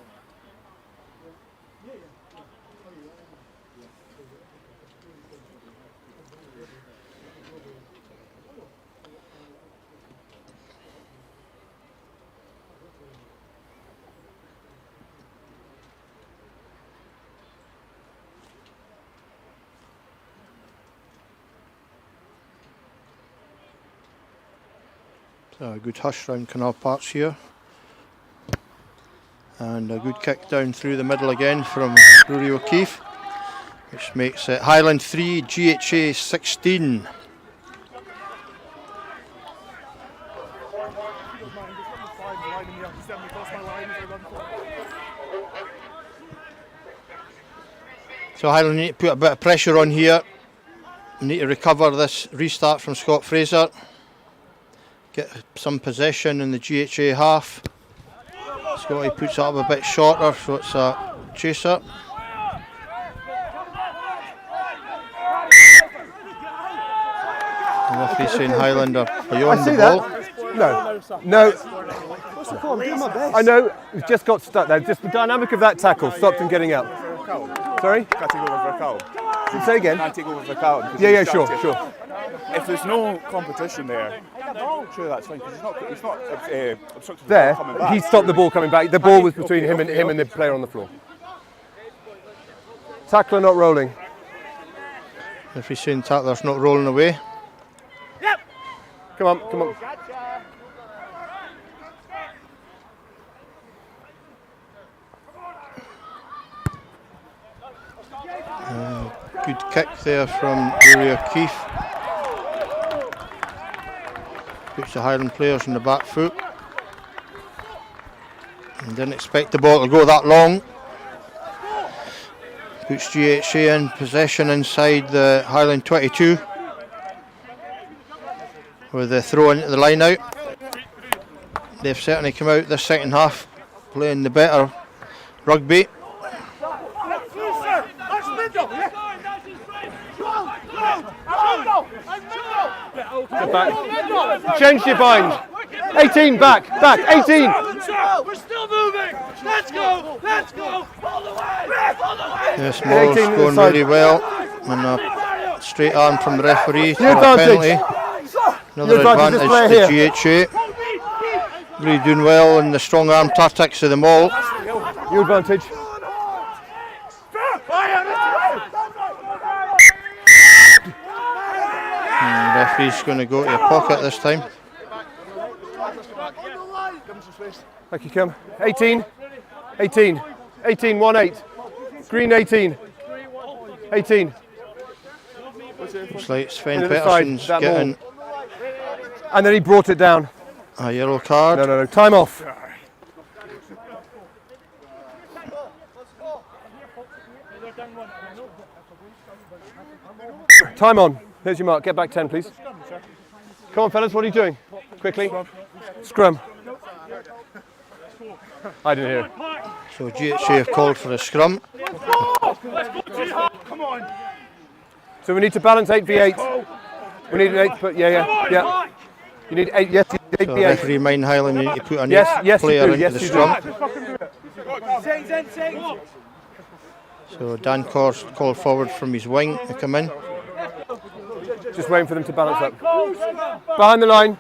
So a good hush round Canal Park here. And a good kick down through the middle again from Rory O'Keefe, which makes it Highland 3, GHA 16. So Highland need to put a bit of pressure on here. Need to recover this restart from Scott Fraser. Get some possession in the GHA half. Scotty puts it up a bit shorter, so it's a chaser. The referee saying Highland are beyond the ball. No. What's the call? I'm doing my best. I know, we've just got stuck there. Just the dynamic of that tackle stopped him getting up. Sorry? Can't take over for a cow. Say again? Can't take over for a cow. Yeah, sure. If there's no competition there, sure, that's fine, because he's not obstructed there, coming back. he stopped the ball coming back. The ball was between him and the player on the floor. Tackler not rolling. If he's saying tackler's not rolling away. Yep. Come on. Good kick there from Rory O'Keefe. Puts the Highland players on the back foot. And didn't expect the ball to go that long. Puts GHA in possession inside the Highland 22. With the throw into the line out. They've certainly come out this second half playing the better rugby. Get back. Change your bind. 18 back, 18. We're still moving. Let's go. All the way. Yes, Moore's 18 going inside. really well. And a straight arm from the referee for Your a advantage. penalty. Another Your advantage, advantage this player to GHA. Really doing well in the strong arm tactics of them all. Your advantage. And the referee's going to go to your pocket this time. Back you come. 18. 1-8. Green 18. 18. Looks like Sven Into the side, Pettersson's that getting And then he brought it down. a yellow card. No. Time off. Time on. Here's your mark. Get back 10, please. Come on, fellas. What are you doing? Quickly. Scrum. I didn't hear it. So GHA have called for a scrum. So we need to balance 8v8. We need an 8, but yeah. You need 8, yes, you need 8v8. So referee Mine Highland need to put a new Yes, you player do. into Yes, the you scrum. do. So Dan Corrs called forward from his wing to come in. Just waiting for them to balance up. Behind the line.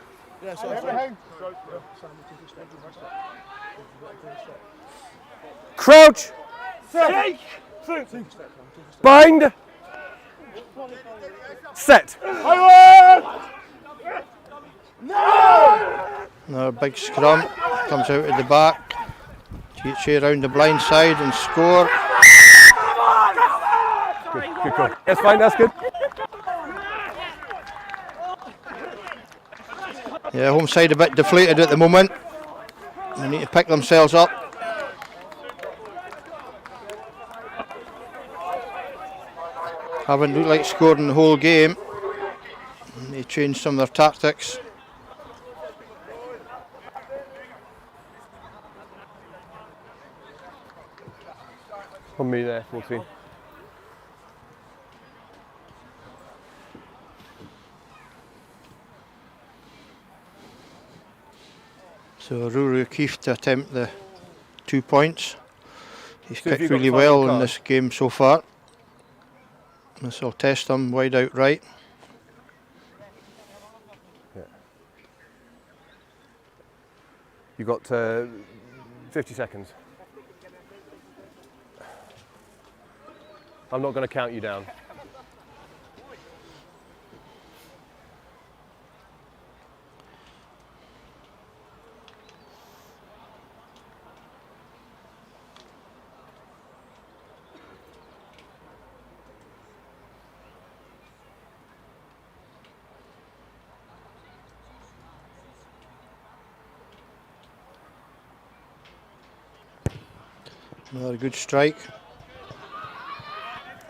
Crouch. Bind. Set. Another big scrum. Comes out at the back. GHA round the blind side and score. Good call. That's fine, that's good. Yeah, home side a bit deflated at the moment. They need to pick themselves up. Haven't looked like scoring the whole game. They changed some of their tactics. On me there, 14. So Rory O'Keefe to attempt the 2 points. He's So have kicked you got really final well in card? this game so far. This will test him wide out right. You got 50 seconds. I'm not going to count you down. Another good strike.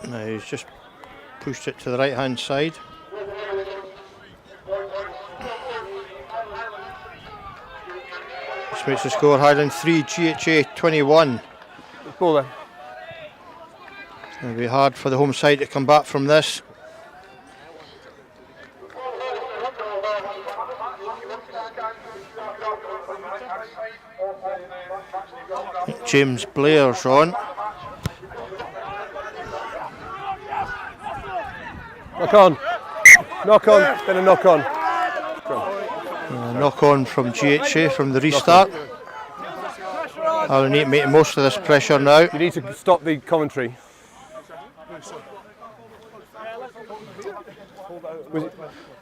Now he's just pushed it to the right hand side. This makes the score Highland 3, GHA 21. Ball there. It'll be hard for the home side to come back from this. James Blair's on. Knock on. Knock on, then a knock on. Knock on from GHA from the restart. I'll need to make the most of this pressure now. You need to stop the commentary.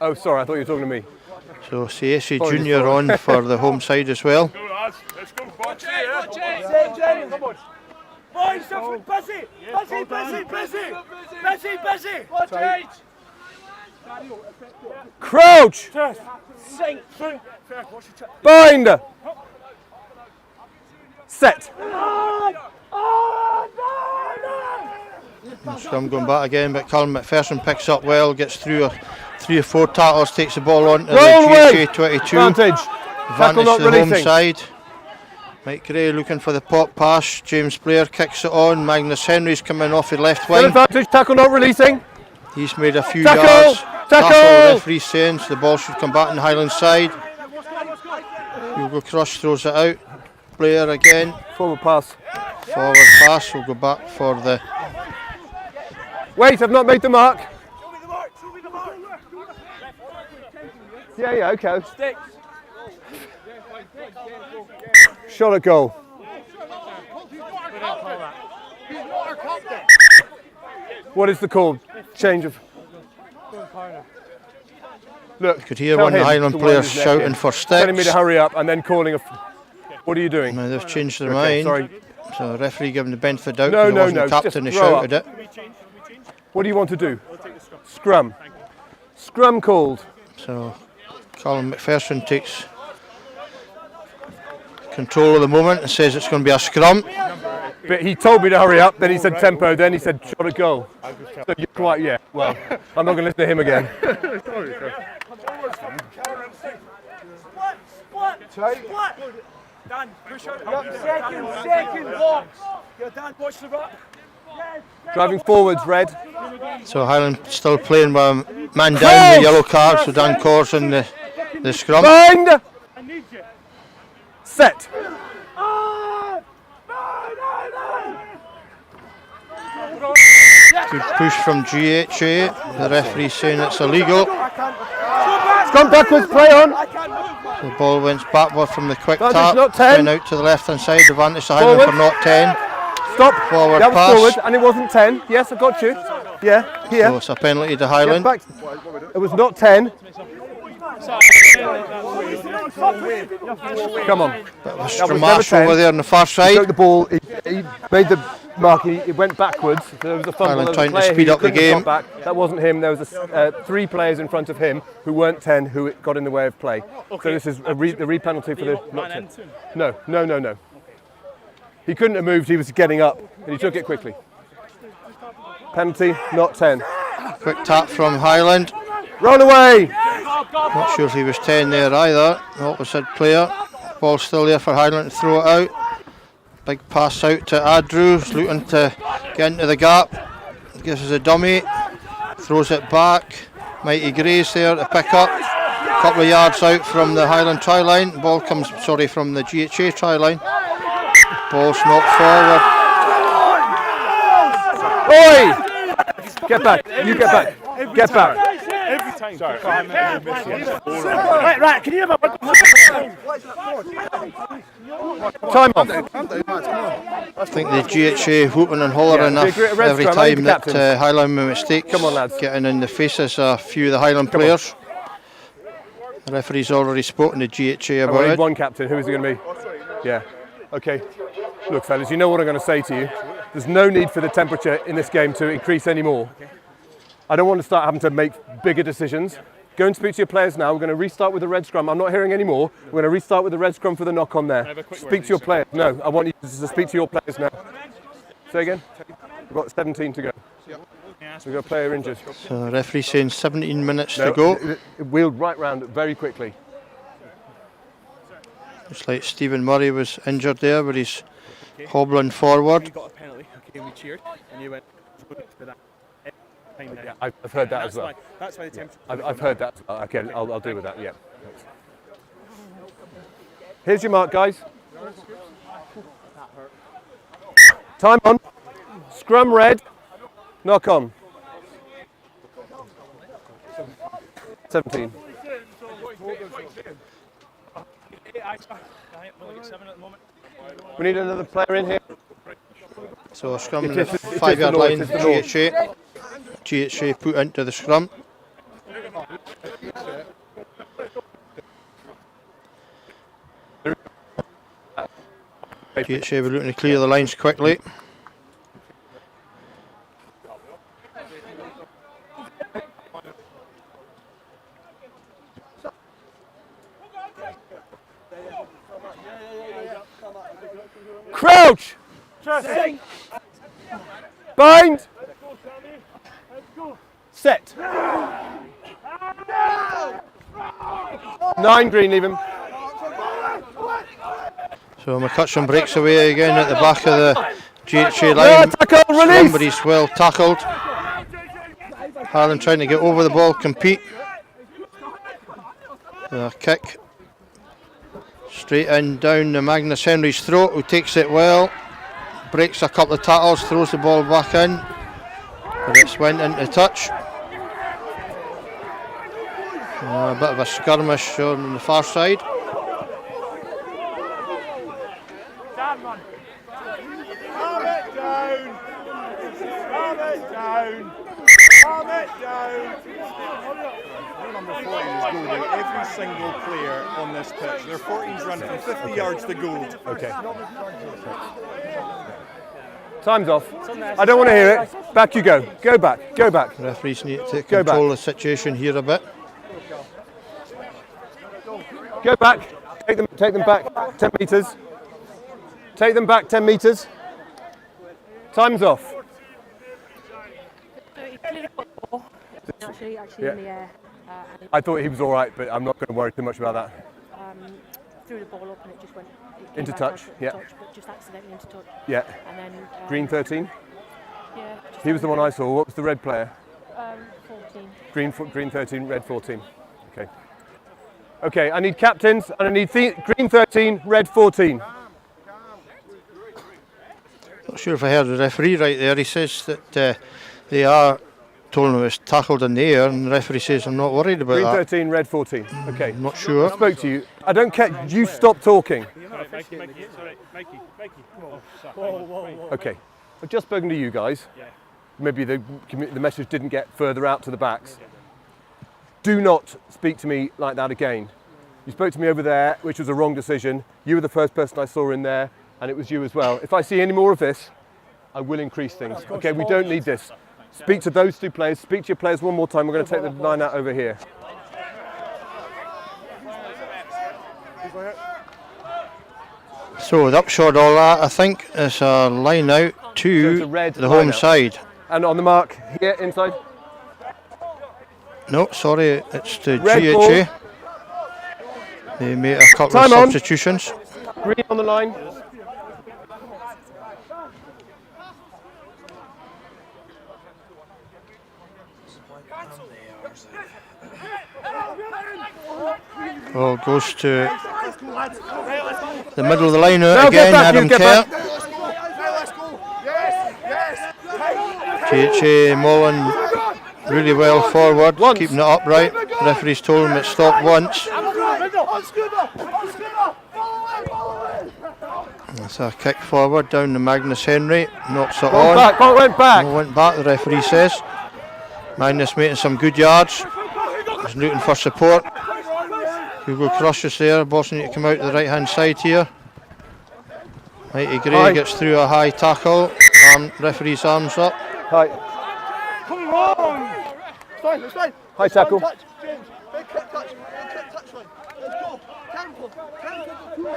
Oh, sorry, I thought you were talking to me. So Siesi Junior on for the home side as well. Boys, busy. Busy! Watch it! Crouch! Sink! Bind! Set! Scrum going back again, but Colin McPherson picks up well, gets through 3 or 4 tackles, takes the ball on to Roll the away. GHA 22. Advantage. Tackle Advantage not to the home releasing. side. Mike Gray looking for the pop pass. James Blair kicks it on. Magnus Henry's coming off the left Good wing. advantage. Tackle not releasing. He's made a few Tackle! yards. Tackle! Referee saying so the ball should come back on the Highland side. Hugo Cross throws it out. Blair again. Forward pass. Forward pass. We'll go back for the. Wait, I've not made the mark. Yeah, okay. Shot at goal. What is the call? Change of. Look, Could hear tell one of the him Highland to players wind his neck shouting in. for Telling me sticks. to hurry up and then calling a. What are you doing? Now they've changed their Okay, mind. sorry. So the referee giving the benefit of the doubt. No, because no, it wasn't no, the captain who just throw shouted it. What do you want to do? Scrum. Scrum called. So Colin McPherson takes control of the moment and says it's going to be a scrum. But he told me to hurry up, then he said tempo, then he said shot at goal. So you're quite, yeah, well, I'm not going to listen to him again. Dan, push out. Second box. Yeah, Dan, watch the back. Driving forwards, red. So Highland still playing with a man down with the yellow card. So Dan Corrs in the scrum. Bind! Set. Good push from GHA. The referee saying it's illegal. Scrum backwards, play on. The ball went backward from the quick Advantage, tap. not 10. Went out to the left hand side. Advantage to Highland Forward. for not 10. Stop. Forward that was pass. forward, and it wasn't 10. Yes, I got you. Yeah, here. So it's a penalty to Get Highland. back. It was not 10. Come on. Bit of a never stramash 10. over there on the far He side. took the ball, he made the mark, he went backwards. So there was a fumble. Highland There was a trying to player speed who up the couldn't have game. got back. That wasn't him. There was 3 players in front of him who weren't 10 who got in the way of play. So this is the re-penalty for the not 10. No. He couldn't have moved. He was getting up, and he took it quickly. Penalty, not 10. Quick tap from Highland. Run away! Not sure if he was 10 there either. Opposite player. Ball still there for Highland to throw it out. Big pass out to Adrew. He's looking to get into the gap. Gives us a dummy. Throws it back. Mighty Gray's there to pick up. A couple of yards out from the Highland try line. Ball comes, from the GHA try line. Ball's knocked forward. Oi! Get back. You get back. Get back. Every time. Sorry. Right, can you have a Time off. I think the GHA whooping and hollering Yeah, enough a red every scrum, I'm time the that captain. Highland made mistakes. Come on, lads. Getting in the faces of a few of the Highland players. The referee's already spoken to GHA I about need it. one captain. Who is it going to be? Yeah. Okay. Look, fellas, you know what I'm going to say to you. There's no need for the temperature in this game to increase anymore. I don't want to start having to make bigger decisions. Go and speak to your players now. We're going to restart with the red scrum. I'm not hearing any more. We're going to restart with the red scrum for the knock on there. Speak to your players. No, I want you to speak to your players now. Say again? We've got 17 to go. We've got a player injured. So the referee saying 17 minutes No, to go. it wheeled right round very quickly. Looks like Stephen Murray was injured there, but he's hobbling forward. You got a penalty. Okay, we cheered, and you went for that. Yeah, I've heard that as well. That's why the temperature. I've heard that. Okay, I'll deal with that, yeah. Here's your mark, guys. Time on. Scrum red. Knock on. 17. We need another player in here. So a scrum It in the is the 5 yard North, line, it's the North. GHA. GHA put into the scrum. GHA were looking to clear the lines quickly. Crouch. Bind. Set. 9 green, leave him. So McCutcheon breaks away again at the back of the GHA No, line. tackle, release. Somebody's well tackled. Highland trying to get over the ball, compete. A kick. Straight in, down the Magnus Henry's throat, who takes it well. Breaks a couple of tackles, throws the ball back in. But it's went into touch. A bit of a skirmish on the far side. Number 14 is goal by every single player on this pitch. Their 14's run from 50 yards to goal. Okay. Time's off. I don't want to hear it. Back you go. Go back. Go back. Referees need to Go control back. the situation here a bit. Go back. Take them back 10 metres. Take them back 10 metres. Time's off. Actually Yeah. in the air. I thought he was all right, but I'm not going to worry too much about that. Threw the ball up and it just went Into back touch, out yeah. touch, but just accidentally into touch. Yeah. And then Green 13. Yeah. Just He was the one I saw. What was the red player? 14. Green 13, red 14. Okay. Okay, I need captains and I need green 13, red 14. Not sure if I heard the referee right there. He says that they are told him it was tackled in the air, and the referee says I'm not worried about Green that. 13, red 14. Okay. I'm not sure. I spoke to you. I don't care. You stop talking. Mikey, sorry, Mikey. Oh, sorry. Okay. I've just spoken to you guys. Maybe the message didn't get further out to the backs. Do not speak to me like that again. You spoke to me over there, which was a wrong decision. You were the first person I saw in there, and it was you as well. If I see any more of this, I will increase things. Okay, we don't need this. Speak to those two players. Speak to your players one more time. We're going to take the line out over here. So the upshot of all that, I think, is a line out So to it's a red the home line out. side. And on the mark here, inside. No, sorry, it's the Red GHA. They made a couple Time of on. substitutions. Green on the line. Ball goes to the middle of the line out Now get again, back, Adam you get Kerr. Yes. GHA Mullen really well forward, Once. keeping it upright. Referee's told him it stopped once. That's a kick forward down to Magnus Henry, knocks it Ball on. back. Ball went back. Ball went back, the referee says. Magnus making some good yards. He's looking for support. Hugo Crushes there, boss need to come out to the right hand side here. Mighty Gray High. gets through a high tackle, referee's arms up. High. Come on. It's fine, it's fine. High tackle. Touch, James. Big kick touch. Big kick touch line. Let's go. Temple.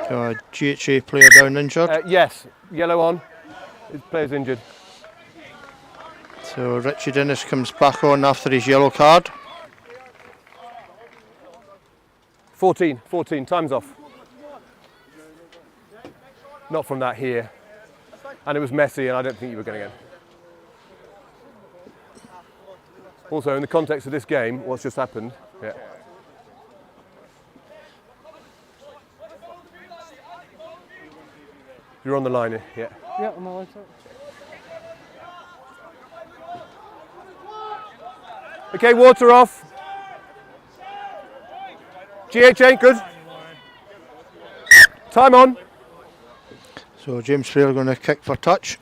So a GHA player down injured. Yes. Yellow on. His player's injured. So Richie Dennis comes back on after his yellow card. 14. Time's off. Not from that here. And it was messy, and I don't think you were going to get. Also, in the context of this game, what's just happened? Yeah. You're on the line here. Yeah. Yeah, I'm all Okay, water off. GHA, good. Time on. So James Frere going to kick for touch.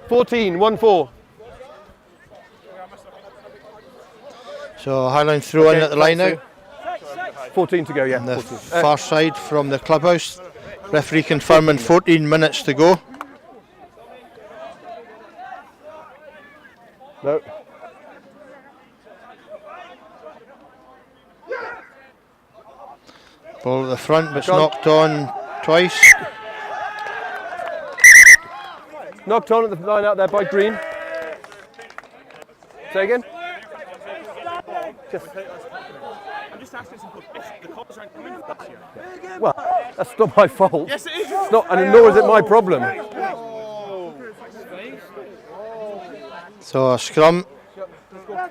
14, 1-4. So Highland throw in Okay, at the line now. 14 to go, yeah. On the 14. far side from the clubhouse. Referee confirming 14 minutes to go. No. Ball at the front, but it's knocked on twice. Knocked on at the line out there by Green. Say again? I'm just asking some questions. The calls aren't coming this year. Well, that's not my fault. Yes, it is. It's not, and nor is it my problem. So a scrum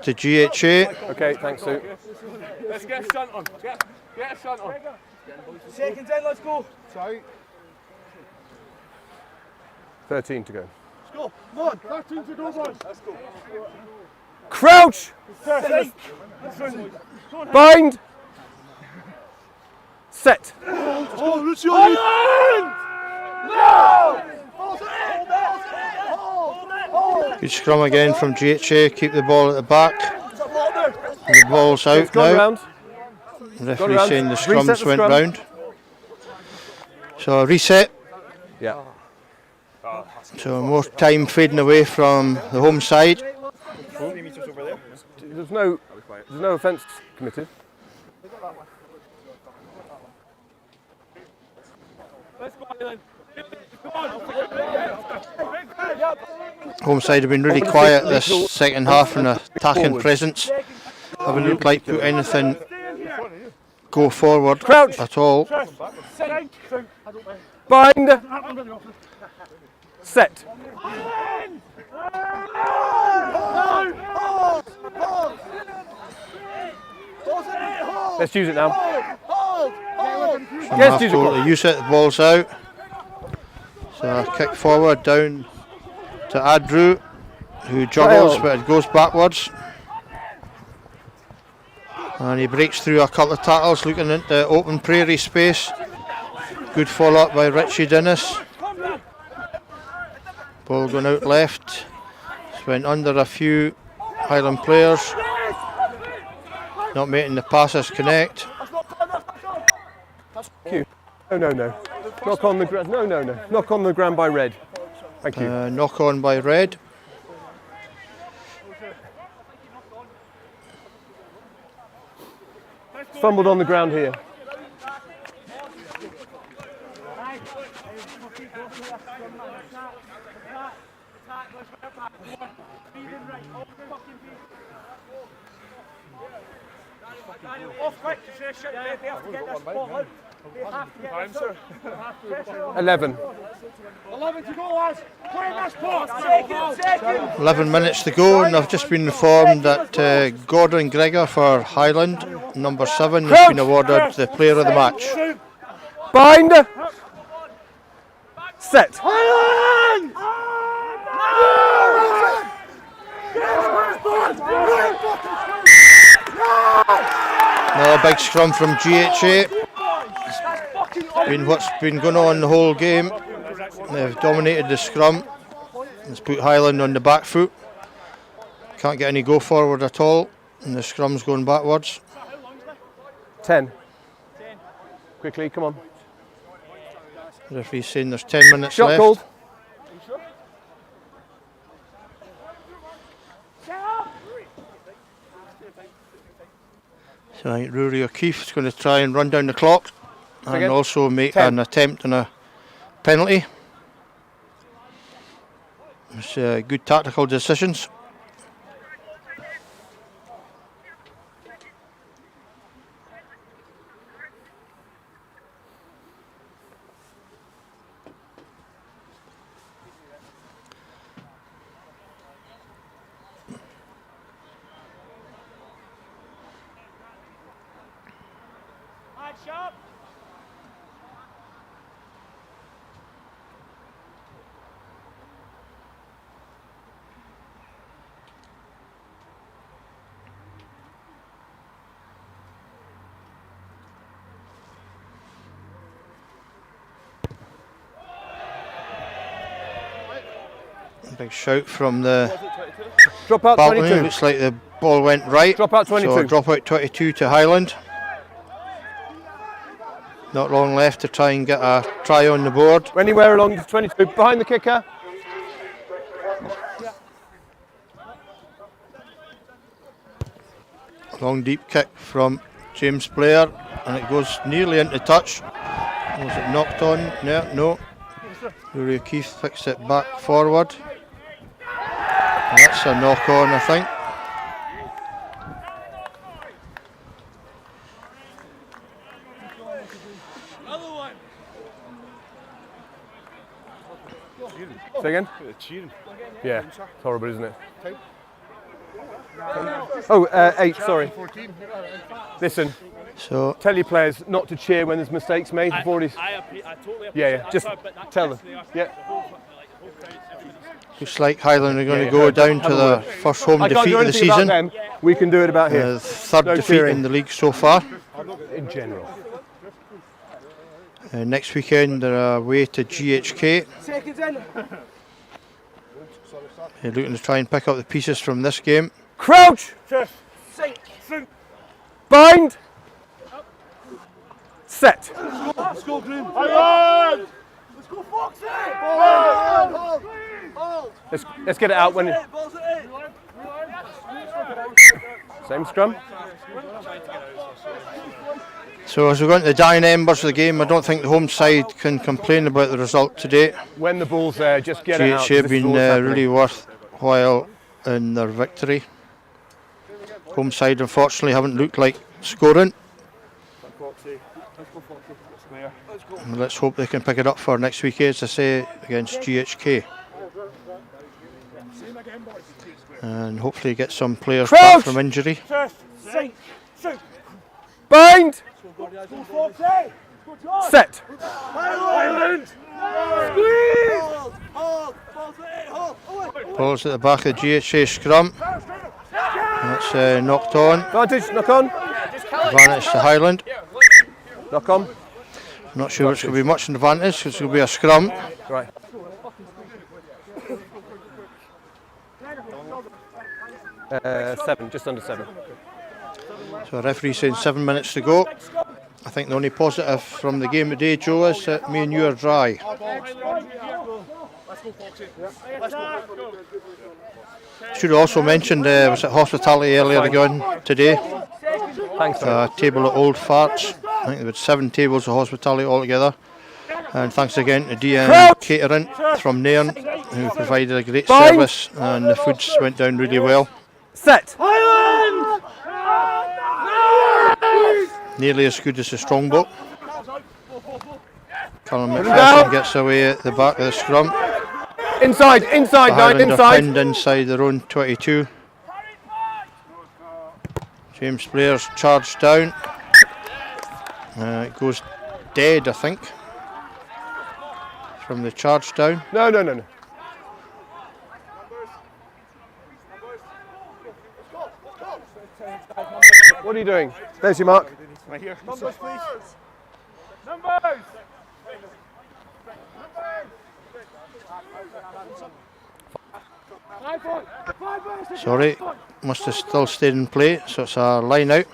to GHA. Okay, thanks, Sue. Let's get a shunt on. Get a shunt on. Seconds in, let's go. 13 to go. Let's go. Come on. 13 to go, boys. Let's go. Crouch! Bind! Set! Oh, Luciano! No! Good scrum again from GHA. Keep the ball at the back. And the ball's out It's gone now. round. The referee saying the Reset scrums the went scrum. round. So a reset. Yeah. So more time fading away from the home side. There's no offence committed. Home side have been really quiet this second half in attacking presence. Haven't looked like put anything go forward Crouch. at all. Bind! Set! Let's use it now. Yes, use it. To use it, the ball's out. So a kick forward down to Adru, who juggles but it goes backwards. And he breaks through a couple of tackles looking into open prairie space. Good follow up by Richie Dennis. Ball going out left. Just went under a few Highland players. Not making the passes connect. No. Knock on the ground. No. Knock on the ground by Red. Thank you. Knock on by Red. Fumbled on the ground here. Off quick, they have to get this ball out. They have to get this out. 11. 11 to go, lads. Play this ball. Second. 11 minutes to go, and I've just been informed that Gordon Gregor for Highland, number 7, has been awarded the player of the match. Bind! Set! Highland! Another big scrum from GHA. Been what's been going on the whole game. They've dominated the scrum. It's put Highland on the back foot. Can't get any go forward at all, and the scrum's going backwards. 10. Quickly, come on. The referee's saying there's 10 minutes Shot left. called. So I think Rory O'Keefe's going to try and run down the clock and Again? also make 10. an attempt on a penalty. It's good tactical decisions. Sharp. Big shout from the Drop out balcony. 22. Looks like the ball went right. Drop out 22. So drop out 22 to Highland. Not long left to try and get a try on the board. Anywhere along the 22. Behind the kicker. Long deep kick from James Blair, and it goes nearly into touch. Was it knocked on? No. Rory O'Keefe picks it back forward. That's a knock on, I think. Say again? Yeah, it's horrible, isn't it? Oh, 8, sorry. Listen, So tell your players not to cheer when there's mistakes made. I totally Yeah, just tell them. Yeah. looks like Highland are going to go down to their first home I can't defeat do of the anything about season. them. We can do it about here. Third No defeat cheering. in the league so far. In general. Next weekend they're away to GHK. They're looking to try and pick up the pieces from this game. Crouch! Bind! Set! Let's go, Foxy! Let's get it out when same scrum. So as we go into the dying embers of the game, I don't think the home side can complain about the result today. When the ball's there, just get it out. GHA have This is been what's happening. really worthwhile in their victory. Home side unfortunately haven't looked like scoring. Let's hope they can pick it up for next week, as I say, against GHK. And hopefully get some players back Crouch! from injury. Bind! Set! Ball's at the back of the GHA scrum. That's knocked on. Advantage, knock on. Advantage to Highland. Knock on. Not sure it's going to be much advantage because it's going to be a scrum. Right. Seven, just under 7. So a referee saying 7 minutes to go. I think the only positive from the game today, Joe, is that me and you are dry. Should have also mentioned, was it hospitality earlier again today? Thanks, sir. Table of old farts. I think there were 7 tables of hospitality altogether. And thanks again to DM Catering from Nairn, who provided a great service, and the foods went down really well. Set! Nearly as good as the Strongboat. Callum down. McPherson gets away at the back of the scrum. Inside, The 9, Highland are inside. pinned inside their own 22. James Blair's charged down. It goes dead, I think, from the charge down. No. What are you doing? There's your mark. Right here. Numbers, please. Numbers! Sorry, must have still stayed in play, so it's a line out.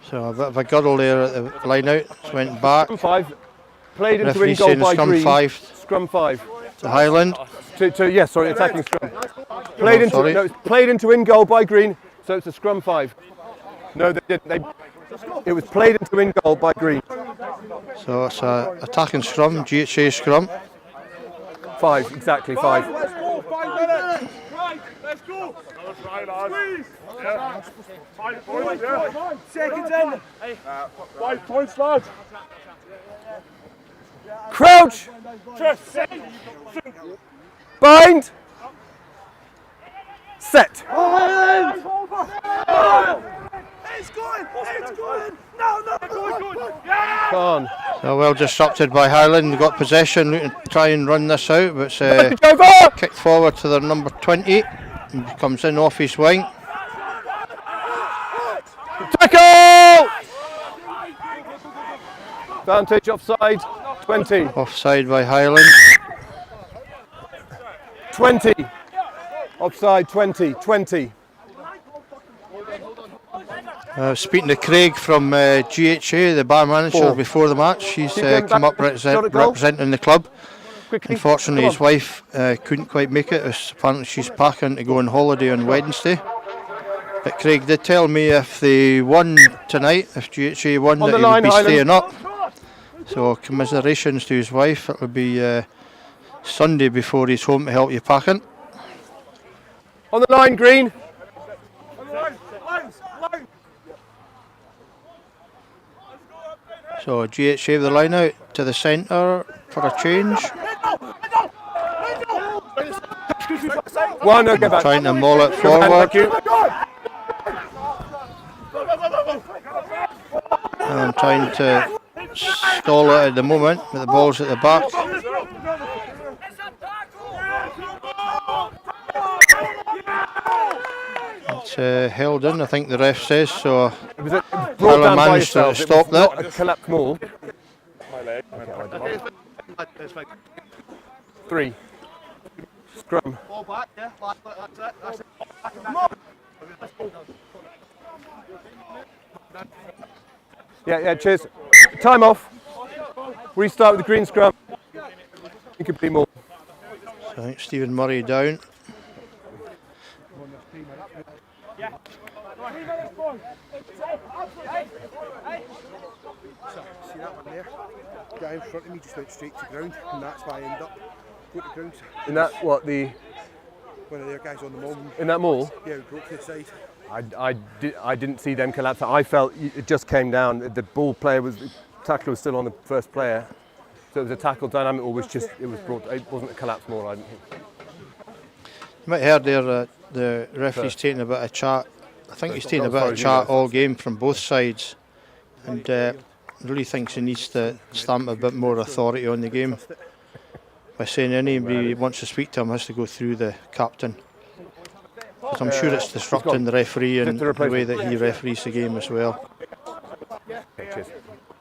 So a bit of a girdle there at the line out, just went back. 5. Played into Referee in goal saying by scrum Green. 5 Scrum 5. to Highland. Attacking scrum. Played into sorry. no, it's played into in goal by Green, so it's a scrum 5. No, they didn't. It was played into in goal by Green. So it's a attacking scrum, GHA scrum. 5, exactly 5. Let's go, 5 minutes! Right, let's go! Squeeze! Yeah. 5 points, yeah. Seconds in! 5 points, lads! Crouch! Bind! Set! It's going! It's going! No! Go! Yeah! Come on. So well disrupted by Highland, got possession, looking to try and run this out, but it's Over! kicked forward to their number 20, and comes in off his wing. Tackle! Advantage offside. 20. Offside by Highland. 20. Offside 20. 20. Speaking to Craig from GHA, the bar manager, before the match, he's come up representing the club. Quickly. Unfortunately, his wife couldn't quite make it, as apparently she's packing to go on holiday on Wednesday. But Craig did tell me if they won tonight, if GHA won, that he would be staying up. So commiserations to his wife. It will be Sunday before he's home to help you packing. On the line, Green. So GHA with the line out to the centre for a change. One, get back. Trying to maul it forward. And trying to stall it at the moment, with the ball's at the back. It's held in, I think the ref says, so Highland managed to stop that. A collapse maul. 3. Scrum. Yeah, cheers. Time off. Restart with the green scrum. It could be more. So I think Stephen Murray down. See that one there? The guy in front of me just went straight to ground, and that's why I ended up going to ground. In that, what, the... One of their guys on the maul. In that maul? Yeah, broke to the side. I didn't see them collapse. I felt it just came down. The ball player was... The tackler was still on the first player. So it was a tackle dynamic, or was just... It wasn't a collapse maul, I didn't think. You might have heard there the referee's taking a bit of chat. I think he's taking a bit of chat all game from both sides, and really thinks he needs to stamp a bit more authority on the game by saying anybody who wants to speak to him has to go through the captain. Because I'm sure it's disrupting the referee and the way that he referees the game as well.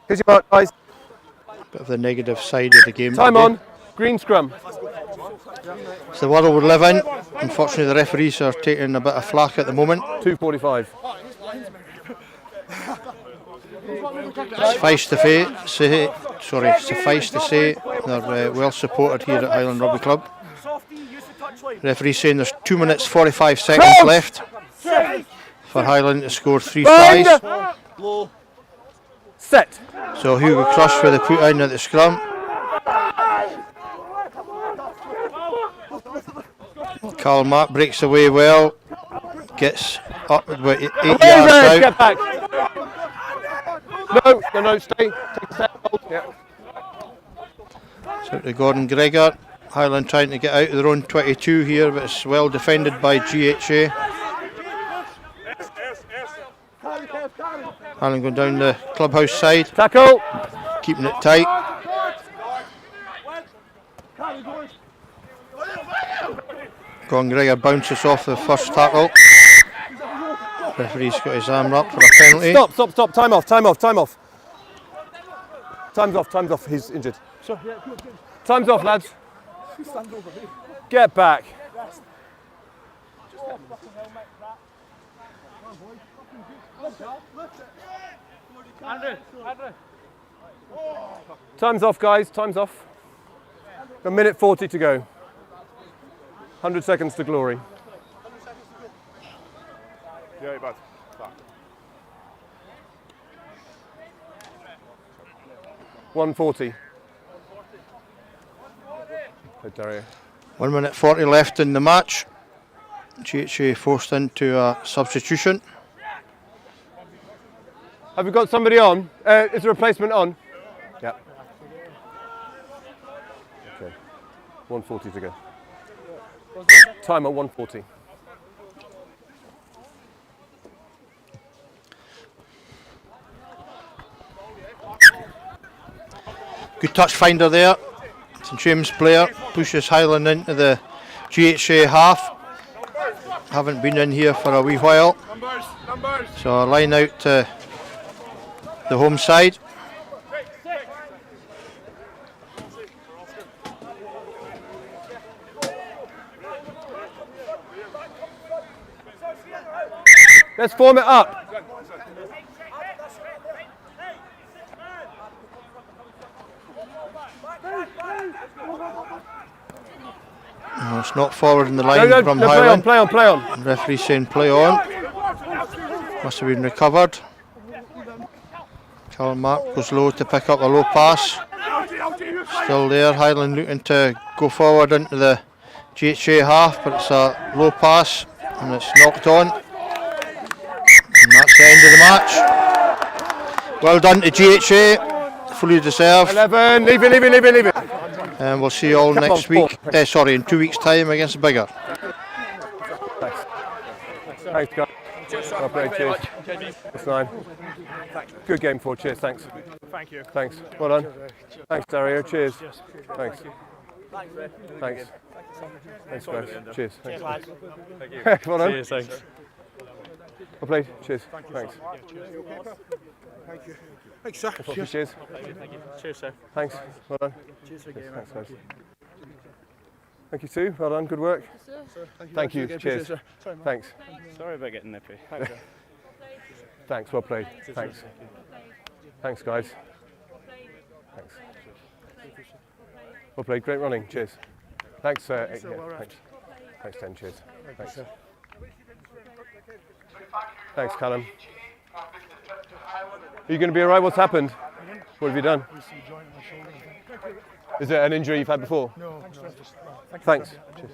Here's your mark, guys. Bit of the negative side of the game. Time on. Green scrum. It's the world we live in. Unfortunately, the referees are taking a bit of flack at the moment. 2:45. Suffice to say, they're well supported here at Highland Rugby Club. Referee saying there's 2 minutes 45 seconds left for Highland to score 3 tries. Set. So Hugo Crush with the put in at the scrum. Carl Mack breaks away well, gets up about 8 yards out. Get back. No, stay. Take a set. Yeah. So to Gordon Gregor. Highland trying to get out of their own 22 here, but it's well defended by GHA. Highland going down the clubhouse side. Tackle. Keeping it tight. Gordon Gregor bounces off the first tackle. Referee's got his arm up for a penalty. Stop. Time off. Time's off. He's injured. Time's off, lads. Get back. Time's off, guys. Time's off. A minute 40 to go. 100 seconds to glory. Yeah, bud. 1:40. 1 minute 40 left in the match. GHA forced into a substitution. Have we got somebody on? Is the replacement on? Yeah. Okay. 1:40 to go. Time at 1:40. Good touch finder there. St James player pushes Highland into the GHA half. Haven't been in here for a wee while. So a line out to the home side. Let's form it up. No, it's not forward in the line from no, Highland. play on. Referee saying play on. Must have been recovered. Canal Park goes low to pick up a low pass. Still there. Highland looking to go forward into the GHA half, but it's a low pass and it's knocked on. And that's the end of the match. Well done to GHA. Fully deserved. 11. Leave it. And we'll see you all next week. In 2 weeks' time against Bigger. Thanks, guys. Well played, cheers. That's 9. Good game, 4. Cheers, thanks. Thank you. Thanks. Well done. Thanks, Dario. Cheers. Thanks. Thanks. Thanks, guys. Cheers. Thanks. Well done. Cheers, thanks. Well played. Cheers. Thanks. Thank you. Thanks, sir. Cheers. Cheers, sir. Thanks. Well done. Cheers for the game. Thanks, guys. Thank you, Sue. Well done. Good work. Thank you. Cheers. Thanks. Sorry about getting nippy. Thanks. Well played. Thanks. Thanks, guys. Thanks. Well played. Great running. Cheers. Thanks. Thanks. Thanks, Ten. Cheers. Thanks. Thanks, Callum. Are you going to be all right? What's happened? What have you done? Is it an injury you've had before? No. Thanks. Cheers.